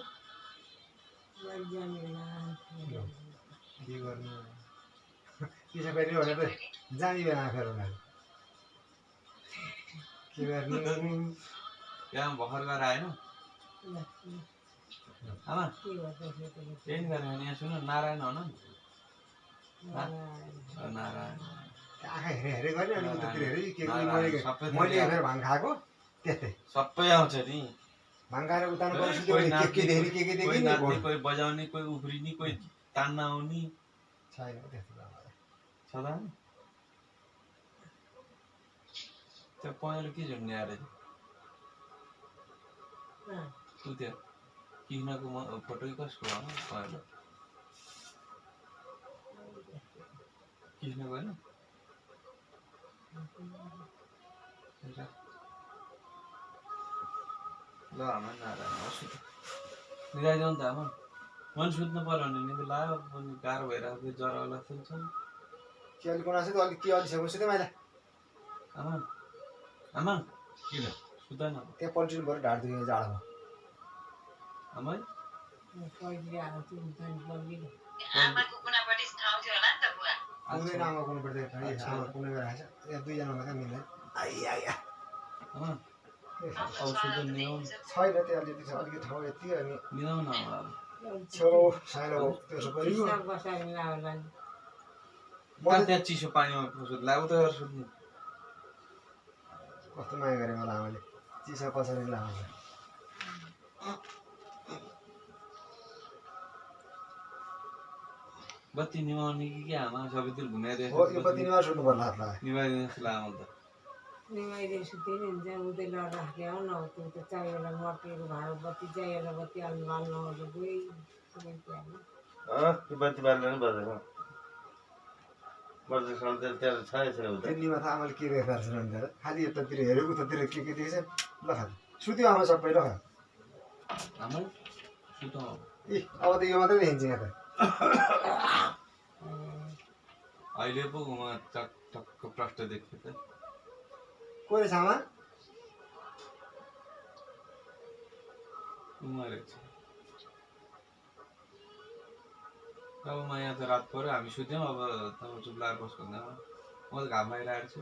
Speaker 2: के गर्नु पिसा फेरि भने त जाँदिँदैन आँखा उनीहरू के गर्नु
Speaker 1: यहाँ भर्खर गएर आएन आमा त्यही नि गरेर यहाँ सुन नारायण हो न नारायण
Speaker 2: आँखा हेरे गर्ने अनि उतातिर हेरे के मैले हेरेर भाङ खाएको त्यस्तै
Speaker 1: सबै आउँछ नि
Speaker 2: भाङ खाएर उतार्नु पर्छ के देख्ने
Speaker 1: कोही नाच्ने कोही बजाउने कोही उफ्रिने कोही तान्न आउने
Speaker 2: छैन त्यस्तो
Speaker 1: छँदा त्यो पहेँलो के झुन्ने आएर ऊ त्यो किनको फोटो कसको हो पहेँलो किनको होइन ल आमा नारायण सुत मिलाइदेऊ नि त आमा मन सुत्नु पर्यो भने नि त लायो अनि गाह्रो भइरहेको थियो ज्वरो लाग्छ
Speaker 2: के अलिक गुनासो त अलिक के अलिसम्म सुत्यो माइला
Speaker 1: आमा आमा किन सुत्दैन
Speaker 2: त्यहाँ पल्टिनु पऱ्यो ढाड दुख्यो जाडोमा
Speaker 1: आमा
Speaker 4: आमाको कुनापट्टि ठाउँ थियो होला नि त बुवा
Speaker 2: आउँदैन आमा कुनै पर्दैन आमा कुनै गरेर आएछ यहाँ दुईजना मात्रै मिल्दैन आइया
Speaker 1: आमा औषध ल्याउनु
Speaker 2: छैन त्यो अलिकति छ अलिकति ठाउँ यति अनि
Speaker 1: मिलाउन अब
Speaker 2: छेउ सानो त्यसो पनि
Speaker 1: त्यहाँ चिसो पानीमा सुत ला उता गरेर सुत्नु
Speaker 2: कस्तो माया गरे मलाई आमाले चिसो पछाडि लाउँछ
Speaker 1: बत्ती निभाउने कि के आमा सबैतिर
Speaker 2: हो
Speaker 1: घुमाइदिएको
Speaker 2: यो बत्ती निवार सुत्नु पर्ला हातलाई
Speaker 1: निभाइदिनु जस्तो लाग्यो त
Speaker 3: निमाइदिएर सुत्यो नि हुन्छ उतै लड राख्यो न त्यो त चाहिएला मट्टीको भाँडो बत्ती चाहिएला बत्ती अलि बाल्नु आउँछ दुई सबै तिहारमा
Speaker 5: त्यो बत्ती बाल्न नि बजेको बजेको त्यहाँ छैन छैन उता
Speaker 2: दिल्लीमा त आमाले के रेखाएको छ भनेर खालि यतातिर हेऱ्यो उतातिर के देखेछ ल खा सुत्यो आमा सबै ल खा
Speaker 1: आमा सुतौँ
Speaker 2: ए अब त यो मात्रै देखिन्छ यहाँ त
Speaker 1: अहिले पो उमा टक्क प्रष्ट देख्यो त
Speaker 2: को रहेछ आमा
Speaker 1: उमारेको छ अब म यहाँ त रात पऱ्यो हामी सुत्यौँ अब तपाईँ चुप लागेर बस्नु हुँदैन म त घाम आइरहेको छु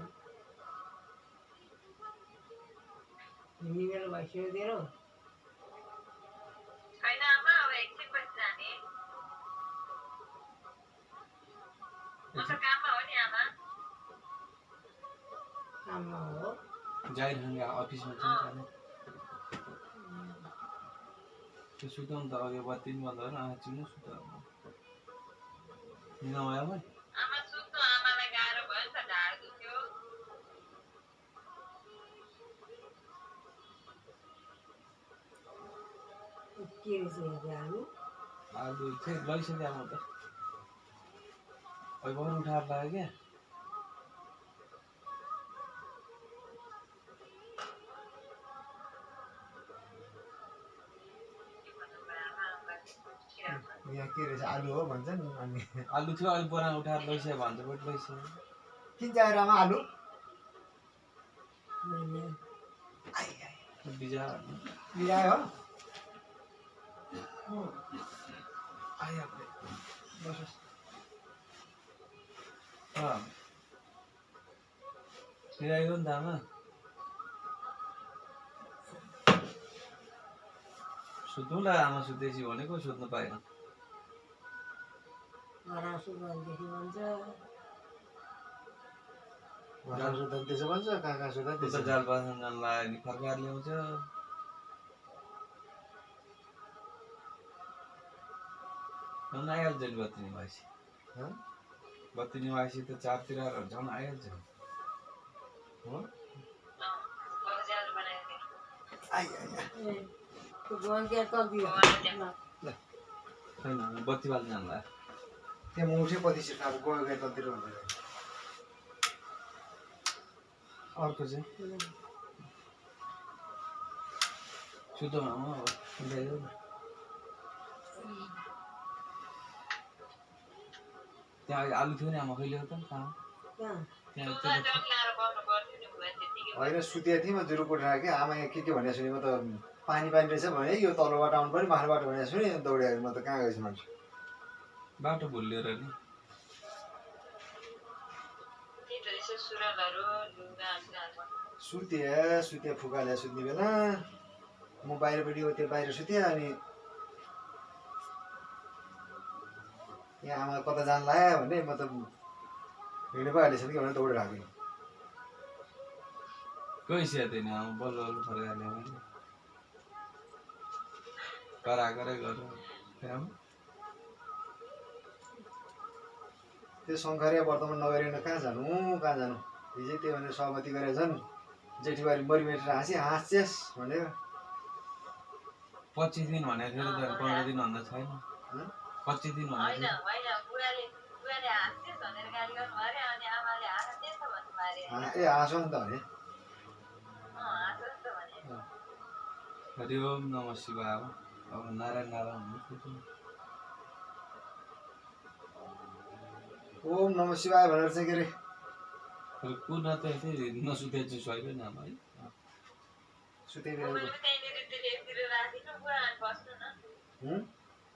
Speaker 3: हिँडेर भइसक्यो तेरो
Speaker 4: होइन आमा अब एकछिनपछि जाने
Speaker 1: अफिसमा छ नि त्यो सुताउनु त अघि बत्ती पनि बन्द गरेर आँखा चिम्नु सुताउनु नआयो भाइ
Speaker 4: आमा सुत्नु आमालाई गाह्रो भयो नि त ढाड दुख्यो
Speaker 3: के रहेछ आलु
Speaker 1: आलु चाहिँ लैसक्यो म त अहिले भर्खर उठाएर लाग्यो क्या
Speaker 2: यहाँ के रहेछ आलु हो भन्छन् अनि
Speaker 1: आलु थियो अहिले बना उठाएर लैसक्यो भन्छ बट लैसक्यो
Speaker 2: किन चाहिएर आमा आलु
Speaker 1: बिजा
Speaker 2: बिरायो हो
Speaker 1: आइहाल्यो बस मिलाइगयो नि त आमा सुत्नुलाई आमा सुतेपछि भनेको सुत्नु पाएन
Speaker 3: हरासु भनेदेखि भन्छ
Speaker 2: घरमा सुत्दा त्यसो भन्छ कहाँ सुत्दा
Speaker 1: त्यो त
Speaker 2: त्यसो
Speaker 1: जाल बाँध्न जान लाग्यो नि फर्काएर ल्याउँछ झन् आइहाल्छ नि बत्ती निभाएपछि
Speaker 2: हँ?
Speaker 1: बत्ती निभाएपछि त चारतिर झन् आइहाल्छ नि हो
Speaker 4: बजाल बनाइदिए
Speaker 2: आइ आइ आइ।
Speaker 3: त्यो गन्किया तल्दियो
Speaker 1: छैन बत्ती बाल्न जान लाग्यो
Speaker 2: त्यहाँ म उठेपछि अब गयो गएर ततिर भनेर
Speaker 1: अर्को चाहिँ सुत्नु आमा अब मिलाइदेऊ न त्यहाँ अहिले आलु थियो नि आमा कहिले हो त कहाँ
Speaker 3: कहाँ
Speaker 1: त्यहाँ
Speaker 4: सुत्दा जग लाएर बस्नु पर्थ्यो नि बुवा त्यतिकै
Speaker 2: होइन सुतेको थिएँ म जुरुक उठाएर क्या आमा यहाँ के भने सुने म त पानी पानी रहेछ भने यो तल्लोबाट आउनु पऱ्यो माथिबाट भने सुने दौडेर म त कहाँ गएछु मान्छे
Speaker 1: बाटो भुलिएर नि
Speaker 4: त्यही त यसो सुरुवालहरू लुगाहरू
Speaker 2: सुते फुकाले सुत्ने बेला म बाहिरपट्टि त्यो बाहिर सुतेँ अनि यहाँ आमा कता जान लाग्यो भने म त हिँड्नु पाइहालेछ कि भनेर दौडेर आएको
Speaker 1: कोही स्या थिएन आमा बल्ल बल्ल फर्काएर ल्याउने कराएरै गरेर
Speaker 2: त्यो शङ्खरिया वर्तमान नगरिकन कहाँ जानु हिजै त्यो भनेर सहमति गरेर झन् जेठीबारी मरिमेटेर हाँस्छेस् भनेर
Speaker 1: 25 दिन भनेको थियो त 15 दिन भन्दा छैन 25 दिन भनेको
Speaker 4: होइन
Speaker 1: थियो
Speaker 4: होइन बुवाले हाँस्छेस् भनेर गाली गर्नु अरे अनि आमाले हाँस्छेस् भन्नु अरे
Speaker 2: ए हाँसो नि त भने
Speaker 4: हाँसोस् त भने
Speaker 1: हरि ओम नमः शिवाय अब नारायण नारायण भन्नु
Speaker 2: ओम नमः शिवाय भनेर चाहिँ के अरे
Speaker 1: कुन त नसुते चाहिँ सही नि आमा है
Speaker 2: सुते
Speaker 4: मोबाइल पनि त्यहीँनिर त्यसले राखिदिनु बुवा अनि बस्नु न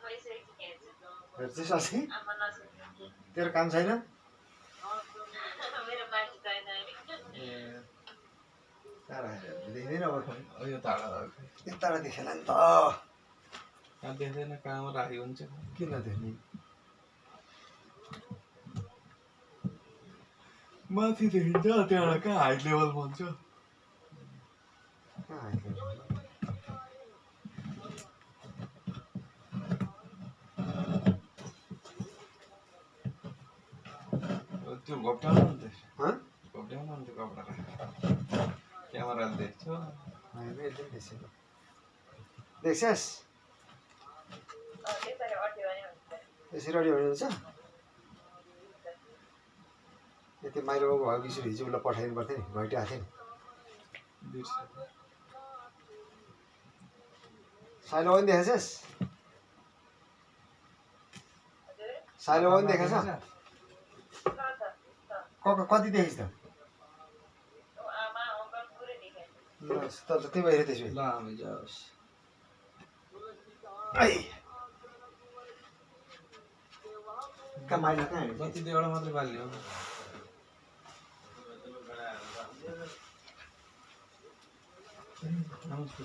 Speaker 4: म यसरी हेर्छु
Speaker 2: ससी
Speaker 4: आमा नसुत्नु
Speaker 2: तेरो काम छैन
Speaker 4: मेरो मान्छे छैन अहिले
Speaker 2: ए टाढा देख्दैन अब
Speaker 1: यो टाढा
Speaker 2: यता टाढा देखेन नि त
Speaker 1: कहाँ देख्दैन कहाँमा राखेको हुन्छ
Speaker 2: किन देख्ने
Speaker 1: माथि देखिन्छ त्यहाँबाट कहाँ हाई लेभल भन्छ
Speaker 2: कहाँ आइपुग्यो?
Speaker 1: त्यो घोप्ट्याउनु नि त
Speaker 2: हँ?
Speaker 1: घोप्ट्याउनु नि त कपडा क्यामेराले देख्छौ
Speaker 2: होइन, यसले पनि देखेको। देख्छस्
Speaker 4: त्यसरी अट्यो भने हुन्छ
Speaker 2: यसरी अडियो भने हुन्छ यति माइलो भएको विषय हिजो उसलाई पठाइदिनु पर्थ्यो नि घटिरहेको थियो नि साइलो पनि देखेछस् साइलो पनि देखेछ कति देखेछ त
Speaker 4: आमा अङ्कल पुरै देखेँ
Speaker 2: ल त त्यही भएर त्यसो
Speaker 1: ल हामी जाओस्
Speaker 2: कहाँ माइलो कहाँ हेर्छ
Speaker 1: जति त्यो एउटा मात्रै बाल्ने हो नमस्ते